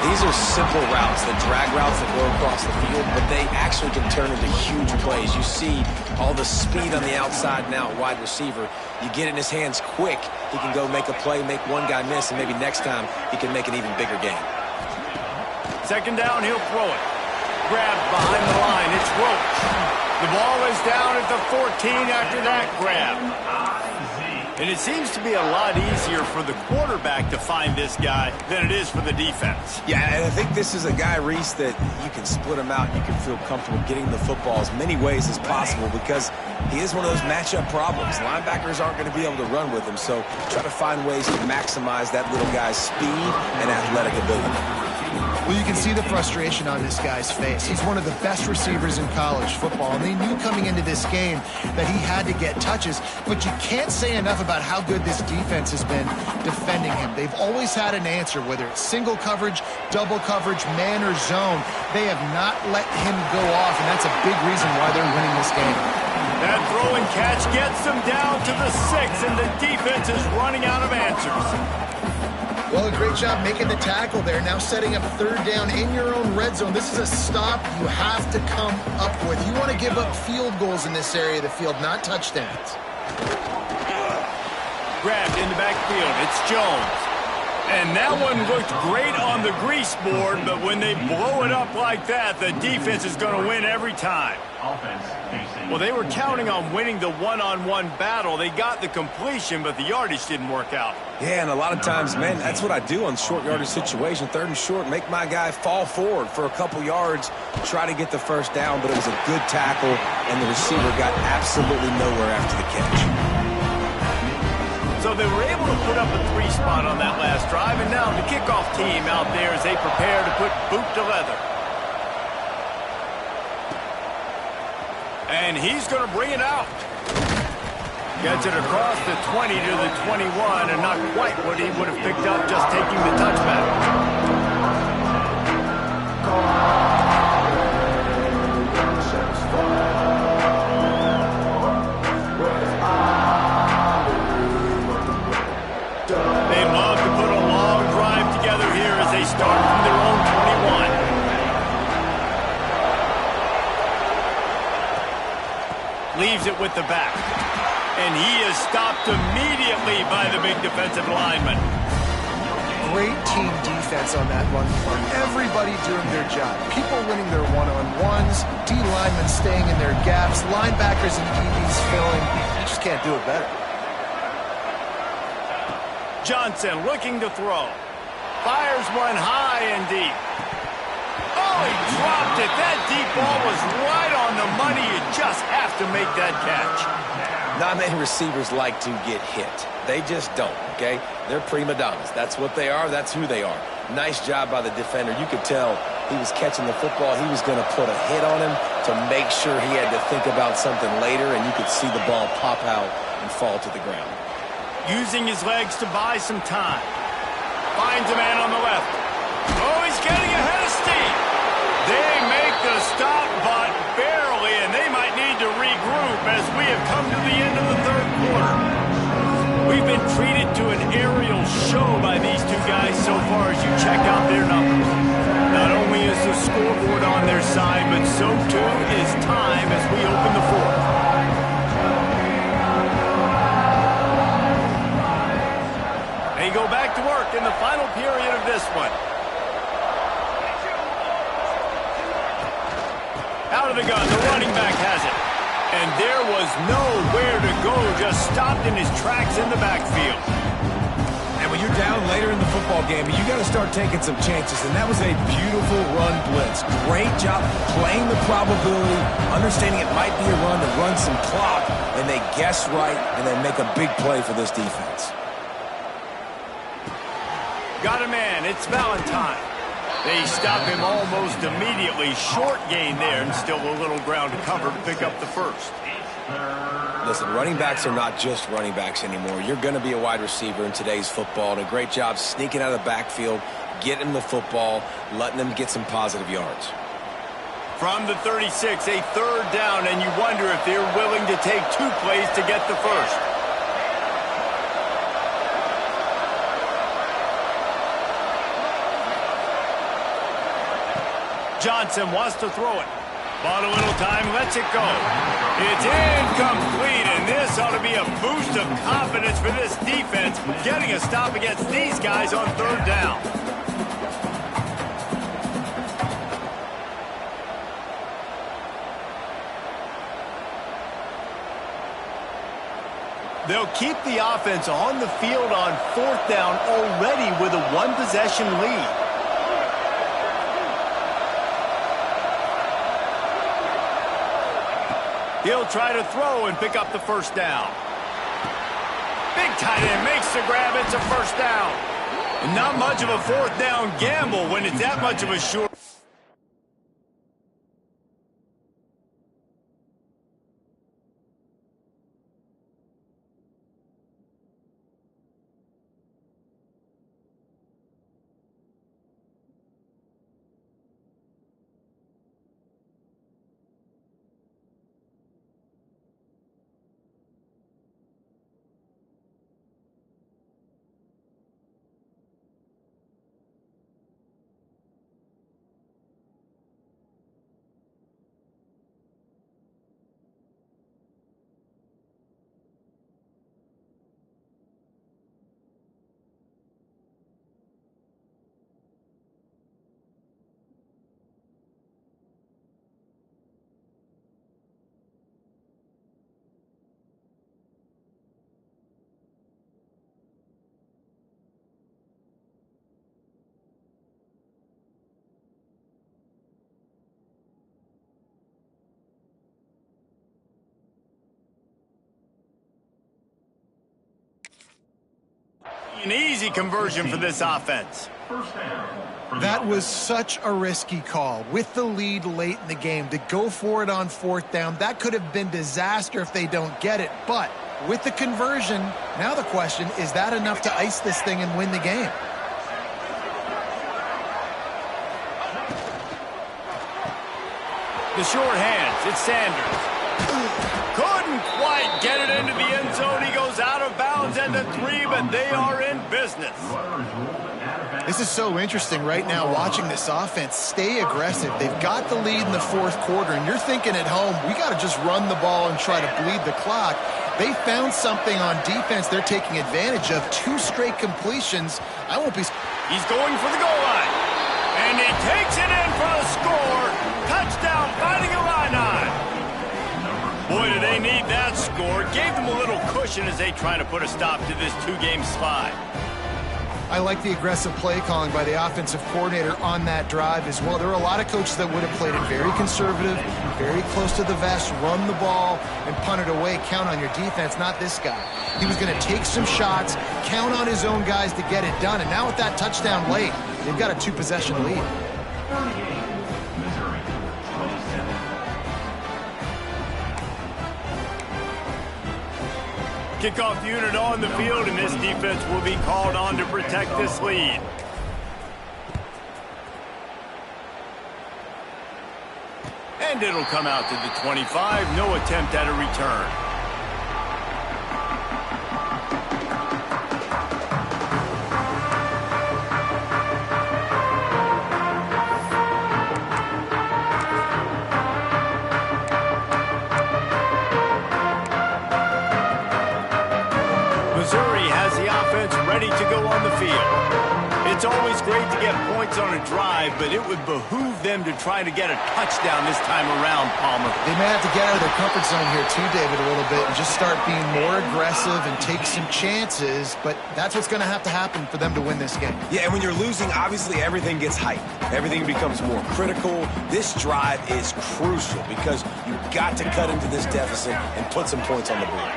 These are simple routes, the drag routes that go across the field, but they actually can turn into huge plays. You see all the speed on the outside now at wide receiver. You get in his hands quick, he can go make a play, make one guy miss, and maybe next time he can make an even bigger gain. 2nd down, he'll throw it. Grabbed behind the line, it's Roach. The ball is down at the 14 after that grab. And it seems to be a lot easier for the quarterback to find this guy than it is for the defense. Yeah, and I think this is a guy, Reese, that you can split him out. You can feel comfortable getting the football as many ways as possible because he is one of those matchup problems. Linebackers aren't going to be able to run with him, so try to find ways to maximize that little guy's speed and athletic ability. Well, you can see the frustration on this guy's face. He's one of the best receivers in college football, and they knew coming into this game that he had to get touches, but you can't say enough about how good this defense has been defending him. They've always had an answer, whether it's single coverage, double coverage, man or zone. They have not let him go off, and that's a big reason why they're winning this game. That throw and catch gets them down to the 6, and the defense is running out of answers. Well, a great job making the tackle there. Now setting up 3rd down in your own red zone. This is a stop you have to come up with. You want to give up field goals in this area of the field, not touchdowns. Grabbed in the backfield. It's Jones. And that one looked great on the grease board, but when they blow it up like that, the defense is going to win every time. Well, they were counting on winning the one-on-one battle. They got the completion, but the yardage didn't work out. Yeah, and a lot of times, man, that's what I do on short yardage situation. 3rd and short, make my guy fall forward for a couple yards, try to get the 1st down, but it was a good tackle, and the receiver got absolutely nowhere after the catch. So they were able to put up a 3 spot on that last drive, and now the kickoff team out there as they prepare to put boot to leather. And he's going to bring it out. Gets it across the 20 to the 21, and not quite what he would have picked up just taking the touchback. They love to put a long drive together here as they start from their own 21. Leaves it with the back. And he is stopped immediately by the big defensive lineman. Great team defense on that run play. Everybody doing their job. People winning their one-on-ones, D linemen staying in their gaps, linebackers and DBs filling. You just can't do it better. Johnson looking to throw. Fires one high and deep. Oh, he dropped it. That deep ball was right on the money. You just have to make that catch. Not many receivers like to get hit. They just don't, okay? They're prima donnas. That's what they are. That's who they are. Nice job by the defender. You could tell he was catching the football. He was going to put a hit on him to make sure he had to think about something later, and you could see the ball pop out and fall to the ground. Using his legs to buy some time. Finds a man on the left. Oh, he's getting ahead of steam. They make the stop, but barely, and they might need to regroup as we have come to the end of the 3rd quarter. We've been treated to an aerial show by these two guys so far as you check out their numbers. Not only is the scoreboard on their side, but so too is time as we open the 4th. the final period of this one. Out of the gun, the running back has it. And there was nowhere to go, just stopped in his tracks in the backfield. And when you're down later in the football game, you got to start taking some chances, and that was a beautiful run blitz. Great job playing the probability, understanding it might be a run to run some clock, and they guess right, and they make a big play for this defense. Got a man, it's Valentine. They stop him almost immediately. Short gain there, and still a little ground to cover to pick up the first. Listen, running backs are not just running backs anymore. You're going to be a wide receiver in today's football, and a great job sneaking out of the backfield, getting them the football, letting them get some positive yards. From the 36, a third down, and you wonder if they're willing to take 2 plays to get the first. Johnson wants to throw it. Bought a little time, lets it go. It's incomplete, and this ought to be a boost of confidence for this defense, getting a stop against these guys on third down. They'll keep the offense on the field on fourth down already with a one-possession lead. He'll try to throw and pick up the first down. Big tight end makes the grab. It's a first down. Not much of a fourth down gamble when it's that much of a short. An easy conversion for this offense. That was such a risky call. With the lead late in the game, to go for it on fourth down, that could have been disaster if they don't get it. But with the conversion, now the question, is that enough to ice this thing and win the game? The short hands, it's Sanders. Couldn't quite get it into the end zone. He goes out of bounds at the 3, but they are in business. This is so interesting right now, watching this offense stay aggressive. They've got the lead in the fourth quarter, and you're thinking at home, we got to just run the ball and try to bleed the clock. They found something on defense they're taking advantage of. 2 straight completions. I won't be... He's going for the goal line. And he takes it in for the score. Touchdown, Fighting Illini. Boy, do they need that score. Gave them a little cushion as they try to put a stop to this 2-game slide. I like the aggressive play calling by the offensive coordinator on that drive as well. There are a lot of coaches that would have played it very conservative, very close to the vest, run the ball, and punt it away. Count on your defense, not this guy. He was going to take some shots, count on his own guys to get it done. And now with that touchdown late, they've got a 2-possession lead. Kickoff unit on the field, and this defense will be called on to protect this lead. And it'll come out to the 25. No attempt at a return. Missouri has the offense ready to go on the field. It's always great to get points on a drive, but it would behoove them to try to get a touchdown this time around, Palmer. They may have to get out of their comfort zone here too, David, a little bit and just start being more aggressive and take some chances, but that's what's going to have to happen for them to win this game. Yeah, and when you're losing, obviously everything gets hyped. Everything becomes more critical. This drive is crucial because you've got to cut into this deficit and put some points on the board.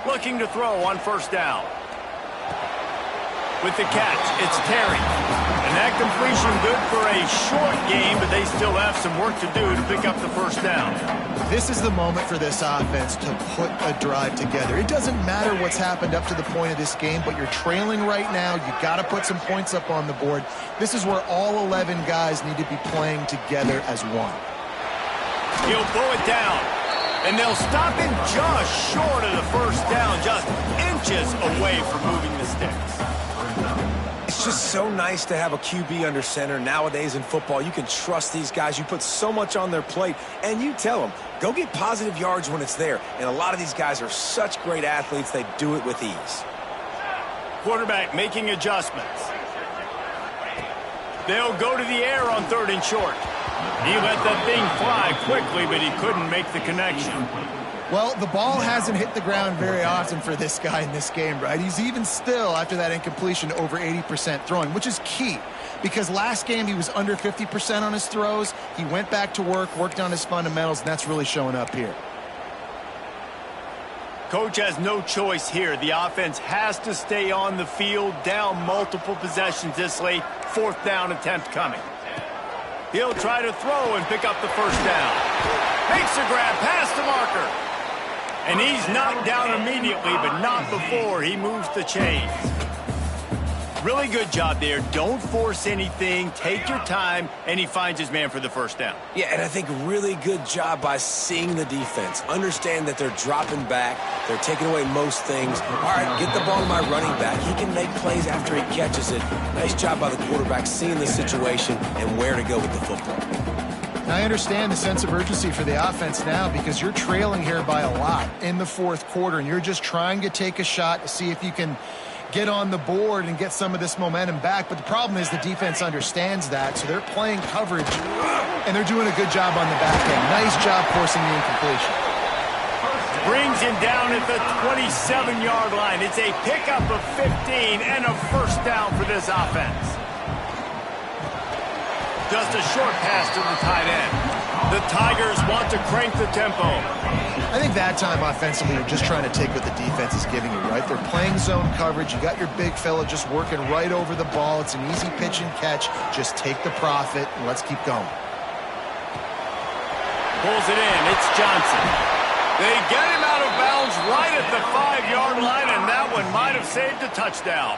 Looking to throw on first down. With the catch, it's Terry. And that completion good for a short game, but they still have some work to do to pick up the first down. This is the moment for this offense to put a drive together. It doesn't matter what's happened up to the point of this game, but you're trailing right now. You've got to put some points up on the board. This is where all 11 guys need to be playing together as one. He'll throw it down. And they'll stop him just short of the first down, just inches away from moving the sticks. It's just so nice to have a QB under center. Nowadays in football, you can trust these guys. You put so much on their plate, and you tell them, go get positive yards when it's there. And a lot of these guys are such great athletes, they do it with ease. Quarterback making adjustments. They'll go to the air on 3rd and short. He let that thing fly quickly, but he couldn't make the connection. Well, the ball hasn't hit the ground very often for this guy in this game, right? He's even still, after that incompletion, over 80% throwing, which is key. Because last game, he was under 50% on his throws. He went back to work, worked on his fundamentals, and that's really showing up here. Coach has no choice here. The offense has to stay on the field, down multiple possessions this late. 4th down attempt coming. He'll try to throw and pick up the first down. Makes a grab past the marker. And he's knocked down immediately, but not before he moves the chains. Really good job there. Don't force anything. Take your time, and he finds his man for the first down. Yeah, and I think really good job by seeing the defense. Understand that they're dropping back. They're taking away most things. All right, get the ball to my running back. He can make plays after he catches it. Nice job by the quarterback seeing the situation and where to go with the football. I understand the sense of urgency for the offense now because you're trailing here by a lot in the 4th quarter, and you're just trying to take a shot to see if you can get on the board and get some of this momentum back. But the problem is the defense understands that, so they're playing coverage, and they're doing a good job on the back end. Nice job forcing the incompletion. Brings him down at the 27-yard line. It's a pickup of 15 and a first down for this offense. Just a short pass to the tight end. The Tigers want to crank the tempo. I think that time offensively, you're just trying to take what the defense is giving you, right? They're playing zone coverage. You got your big fella just working right over the ball. It's an easy pitch and catch. Just take the profit, and let's keep going. Pulls it in. It's Johnson. They get him out of bounds right at the 5-yard line, and that one might have saved a touchdown.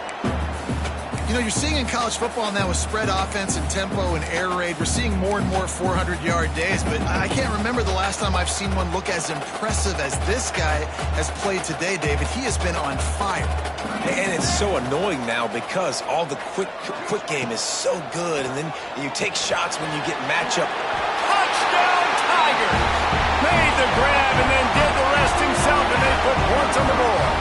You know, you're seeing in college football now with spread offense and tempo and air raid, we're seeing more and more 400-yard days, but I can't remember the last time I've seen one look as impressive as this guy has played today, David. He has been on fire. And it's so annoying now because all the quick game is so good, and then you take shots when you get matchup. Touchdown, Tigers! Made the grab and then did the rest himself, and they put points on the board.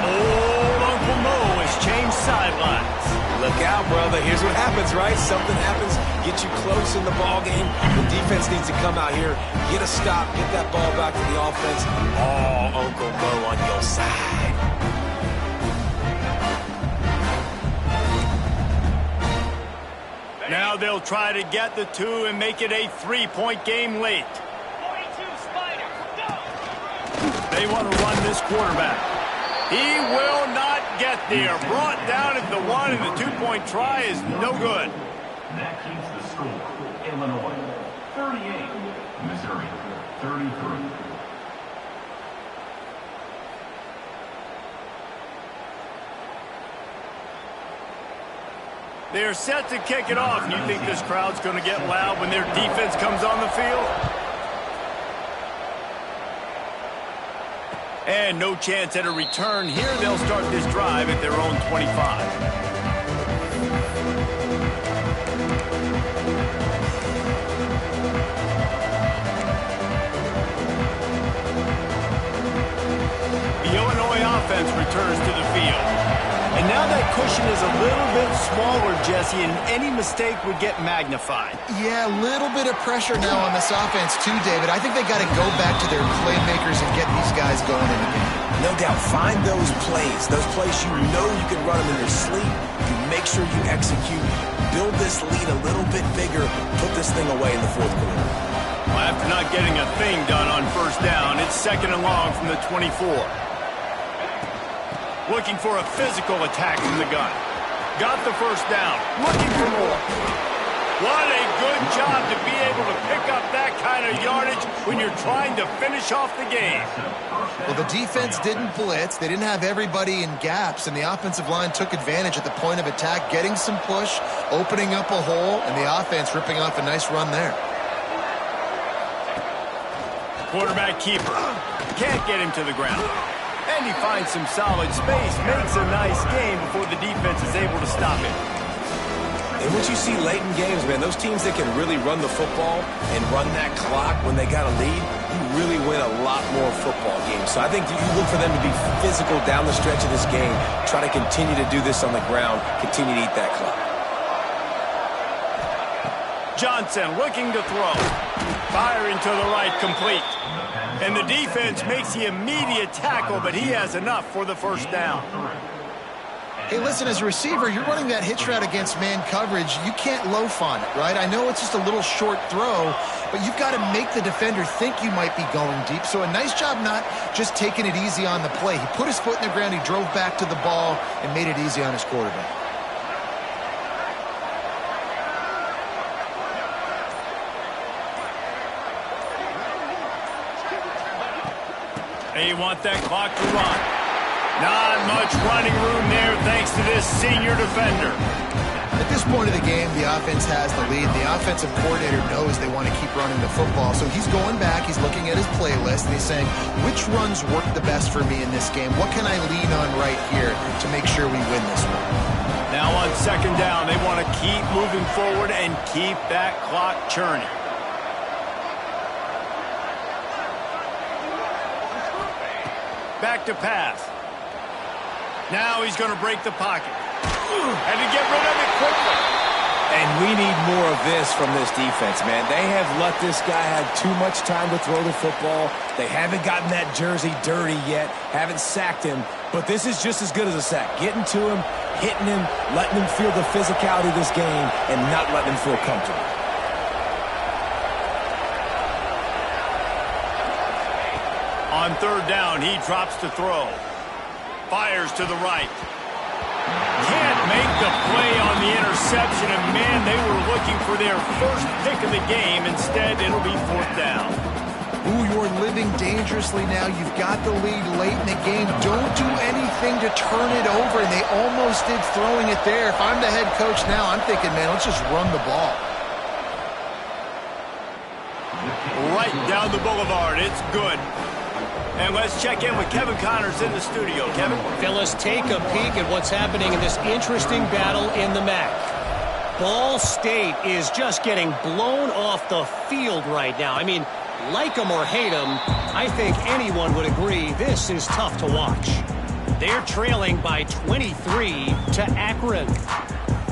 Old Uncle Mo has changed sidelines. Look out, brother. Here's what happens, right? Something happens, get you close in the ball game. The defense needs to come out here, get a stop, get that ball back to the offense. Oh, Uncle Mo on your side. Now they'll try to get the 2 and make it a 3-point game late. They want to run this quarterback. He will not get there. Brought down at the 1, and the 2-point try is no good. That keeps the score. Illinois 38, Missouri 33. They're set to kick it off. You think this crowd's going to get loud when their defense comes on the field? And no chance at a return here. They'll start this drive at their own 25. Illinois offense returns to the field. And now that cushion is a little bit smaller, Jesse, and any mistake would get magnified. Yeah, a little bit of pressure now on this offense too, David. I think they got to go back to their playmakers and get these guys going in the game. No doubt, find those plays you know you can run them in their sleep. You make sure you execute, build this lead a little bit bigger, put this thing away in the fourth quarter. Well, after not getting a thing done on first down, it's 2nd and long from the 24. Looking for a physical attack from the gun. Got the first down. Looking for more. What a good job to be able to pick up that kind of yardage when you're trying to finish off the game. Well, the defense didn't blitz. They didn't have everybody in gaps, and the offensive line took advantage at the point of attack, getting some push, opening up a hole, and the offense ripping off a nice run there. Quarterback keeper. Can't get him to the ground. And he finds some solid space, makes a nice game before the defense is able to stop it. And what you see late in games, man, those teams that can really run the football and run that clock when they got a lead, you really win a lot more football games. So I think you look for them to be physical down the stretch of this game, try to continue to do this on the ground, continue to eat that clock. Johnson looking to throw. Firing to the right, complete. And the defense makes the immediate tackle, but he has enough for the first down. Hey, listen, as a receiver, you're running that hitch route against man coverage. You can't loaf on it, right? I know it's just a little short throw, but you've got to make the defender think you might be going deep. So a nice job not just taking it easy on the play. He put his foot in the ground, he drove back to the ball, and made it easy on his quarterback. They want that clock to run. Not much running room there thanks to this senior defender. At this point of the game, the offense has the lead. The offensive coordinator knows they want to keep running the football. So he's going back, he's looking at his playlist, and he's saying, which runs work the best for me in this game? What can I lean on right here to make sure we win this one? Now on 2nd down, they want to keep moving forward and keep that clock churning. Back to pass. Now he's going to break the pocket. And to get rid of it quickly. And we need more of this from this defense, man. They have let this guy have too much time to throw the football. They haven't gotten that jersey dirty yet, haven't sacked him. But this is just as good as a sack. Getting to him, hitting him, letting him feel the physicality of this game, and not letting him feel comfortable. On 3rd down, he drops to throw. Fires to the right. Can't make the play on the interception, and man, they were looking for their first pick of the game. Instead, it'll be 4th down. Ooh, you're living dangerously now. You've got the lead late in the game. Don't do anything to turn it over, and they almost did throwing it there. If I'm the head coach now, I'm thinking, man, let's just run the ball. Right down the boulevard. It's good. And let's check in with Kevin Connors in the studio. Kevin? Phyllis, take a peek at what's happening in this interesting battle in the MAC. Ball State is just getting blown off the field right now. I mean, like them or hate them, I think anyone would agree this is tough to watch. They're trailing by 23 to Akron.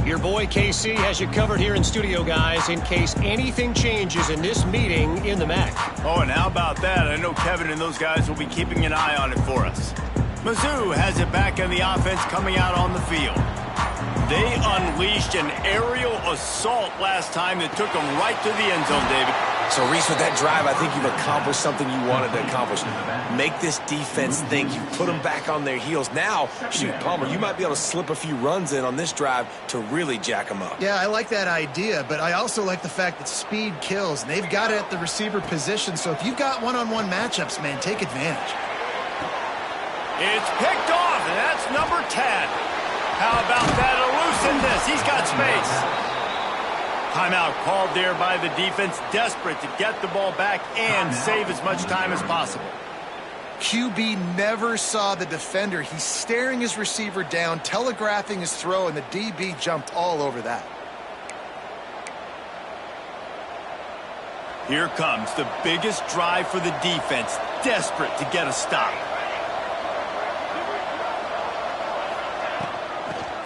Your boy KC has you covered here in studio, guys, in case anything changes in this meeting in the MAC. Oh, and how about that? I know Kevin and those guys will be keeping an eye on it for us. Mizzou has it back in the offense coming out on the field. They unleashed an aerial assault last time that took them right to the end zone, David. So, Reese, with that drive, I think you've accomplished something you wanted to accomplish. Make this defense think. You put them back on their heels. Now, shoot, Palmer, you might be able to slip a few runs in on this drive to really jack them up. Yeah, I like that idea, but I also like the fact that speed kills. And they've got it at the receiver position, so if you've got one-on-one matchups, man, take advantage. It's picked off, and that's number 10. How about that elusiveness? He's got space. Timeout called there by the defense, desperate to get the ball back and save as much time as possible. QB never saw the defender. He's staring his receiver down, telegraphing his throw, and the DB jumped all over that. Here comes the biggest drive for the defense, desperate to get a stop.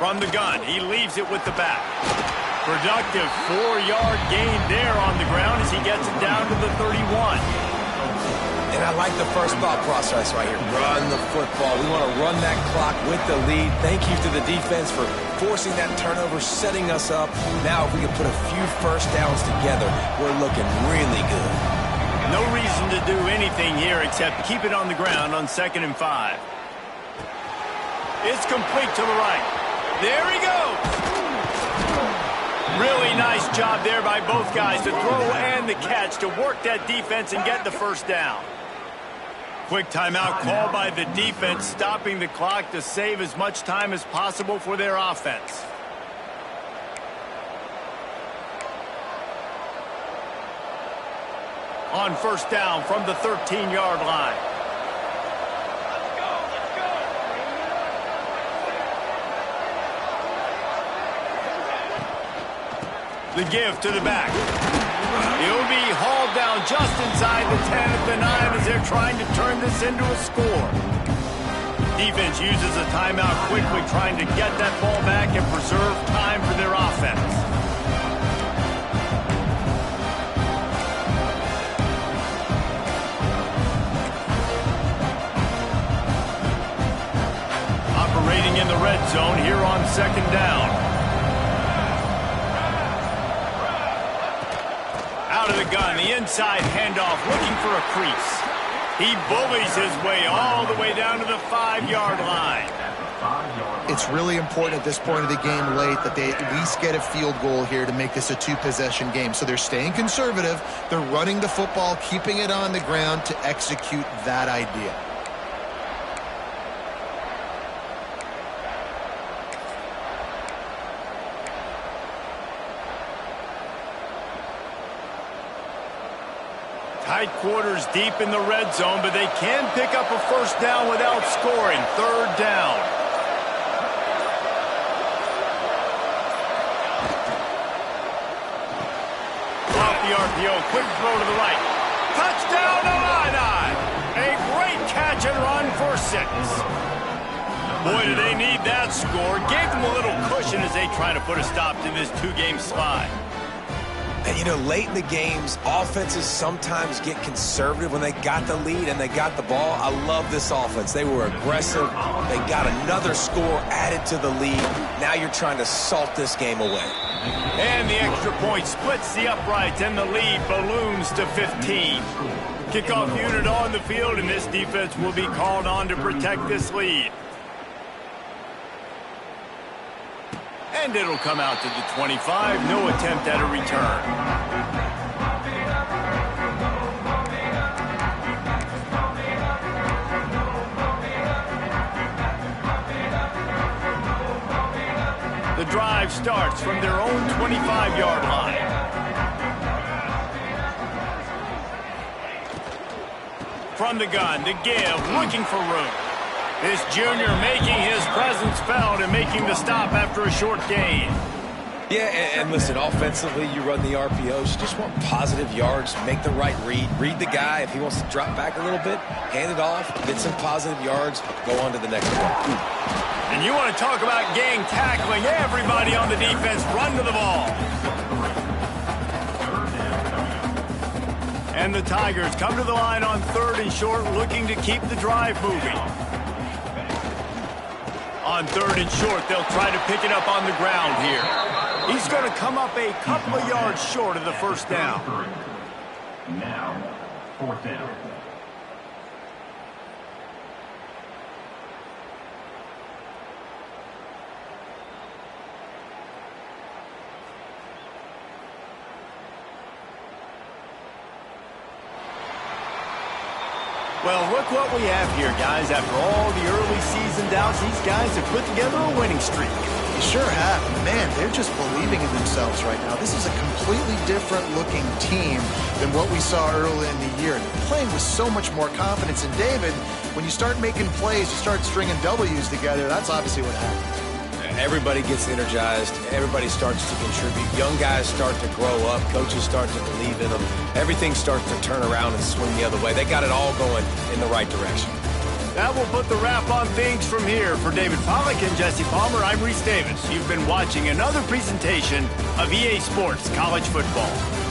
From the gun, he leaves it with the back. Productive 4-yard gain there on the ground as he gets it down to the 31. And I like the first thought process right here. Run the football. We want to run that clock with the lead. Thank you to the defense for forcing that turnover, setting us up. Now if we can put a few first downs together, we're looking really good. No reason to do anything here except keep it on the ground on 2nd and 5. It's complete to the right. There he goes. Really nice job there by both guys, the throw and the catch, to work that defense and get the first down. Quick timeout call by the defense, stopping the clock to save as much time as possible for their offense. On first down from the 13-yard line. The give to the back. He'll be hauled down just inside the 10 at the 9 as they're trying to turn this into a score. Defense uses a timeout quickly, trying to get that ball back and preserve time for their offense. Operating in the red zone here on 2nd down. Out of the gun, the inside handoff, looking for a crease. He bullies his way all the way down to the 5-yard line. It's really important at this point of the game late that they at least get a field goal here to make this a 2-possession game. So they're staying conservative. They're running the football, keeping it on the ground to execute that idea. Tight quarters deep in the red zone, but they can pick up a first down without scoring. 3rd down. Off the RPO, quick throw to the right. Touchdown, Illini! A great catch and run for 6. Boy, do they need that score. Gave them a little cushion as they try to put a stop to this 2-game slide. And, you know, late in the games, offenses sometimes get conservative when they got the lead and they got the ball. I love this offense. They were aggressive. They got another score added to the lead. Now you're trying to salt this game away. And the extra point splits the uprights, and the lead balloons to 15. Kickoff unit on the field, and this defense will be called on to protect this lead. And it'll come out to the 25. No attempt at a return. The drive starts from their own 25-yard line. From the gun, the give, looking for room. This junior making his presence felt and making the stop after a short gain. Yeah, and listen, offensively, you run the RPOs. You just want positive yards, make the right read. Read the guy. If he wants to drop back a little bit, hand it off, get some positive yards, go on to the next one. And you want to talk about gang tackling. Everybody on the defense run to the ball. And the Tigers come to the line on 3rd and short, looking to keep the drive moving. On 3rd and short, they'll try to pick it up on the ground here. He's going to come up a couple of yards short of the first down. Now, 4th down. Well, look what we have here, guys. After all the early season doubts, these guys have put together a winning streak. They sure have. Man, they're just believing in themselves right now. This is a completely different looking team than what we saw early in the year. And they're playing with so much more confidence. And David, when you start making plays, you start stringing W's together, that's obviously what happens. Everybody gets energized. Everybody starts to contribute. Young guys start to grow up. Coaches start to believe in them. Everything starts to turn around and swing the other way. They got it all going in the right direction. That will put the wrap on things from here. For David Pollack and Jesse Palmer, I'm Reese Davis. You've been watching another presentation of EA Sports College Football.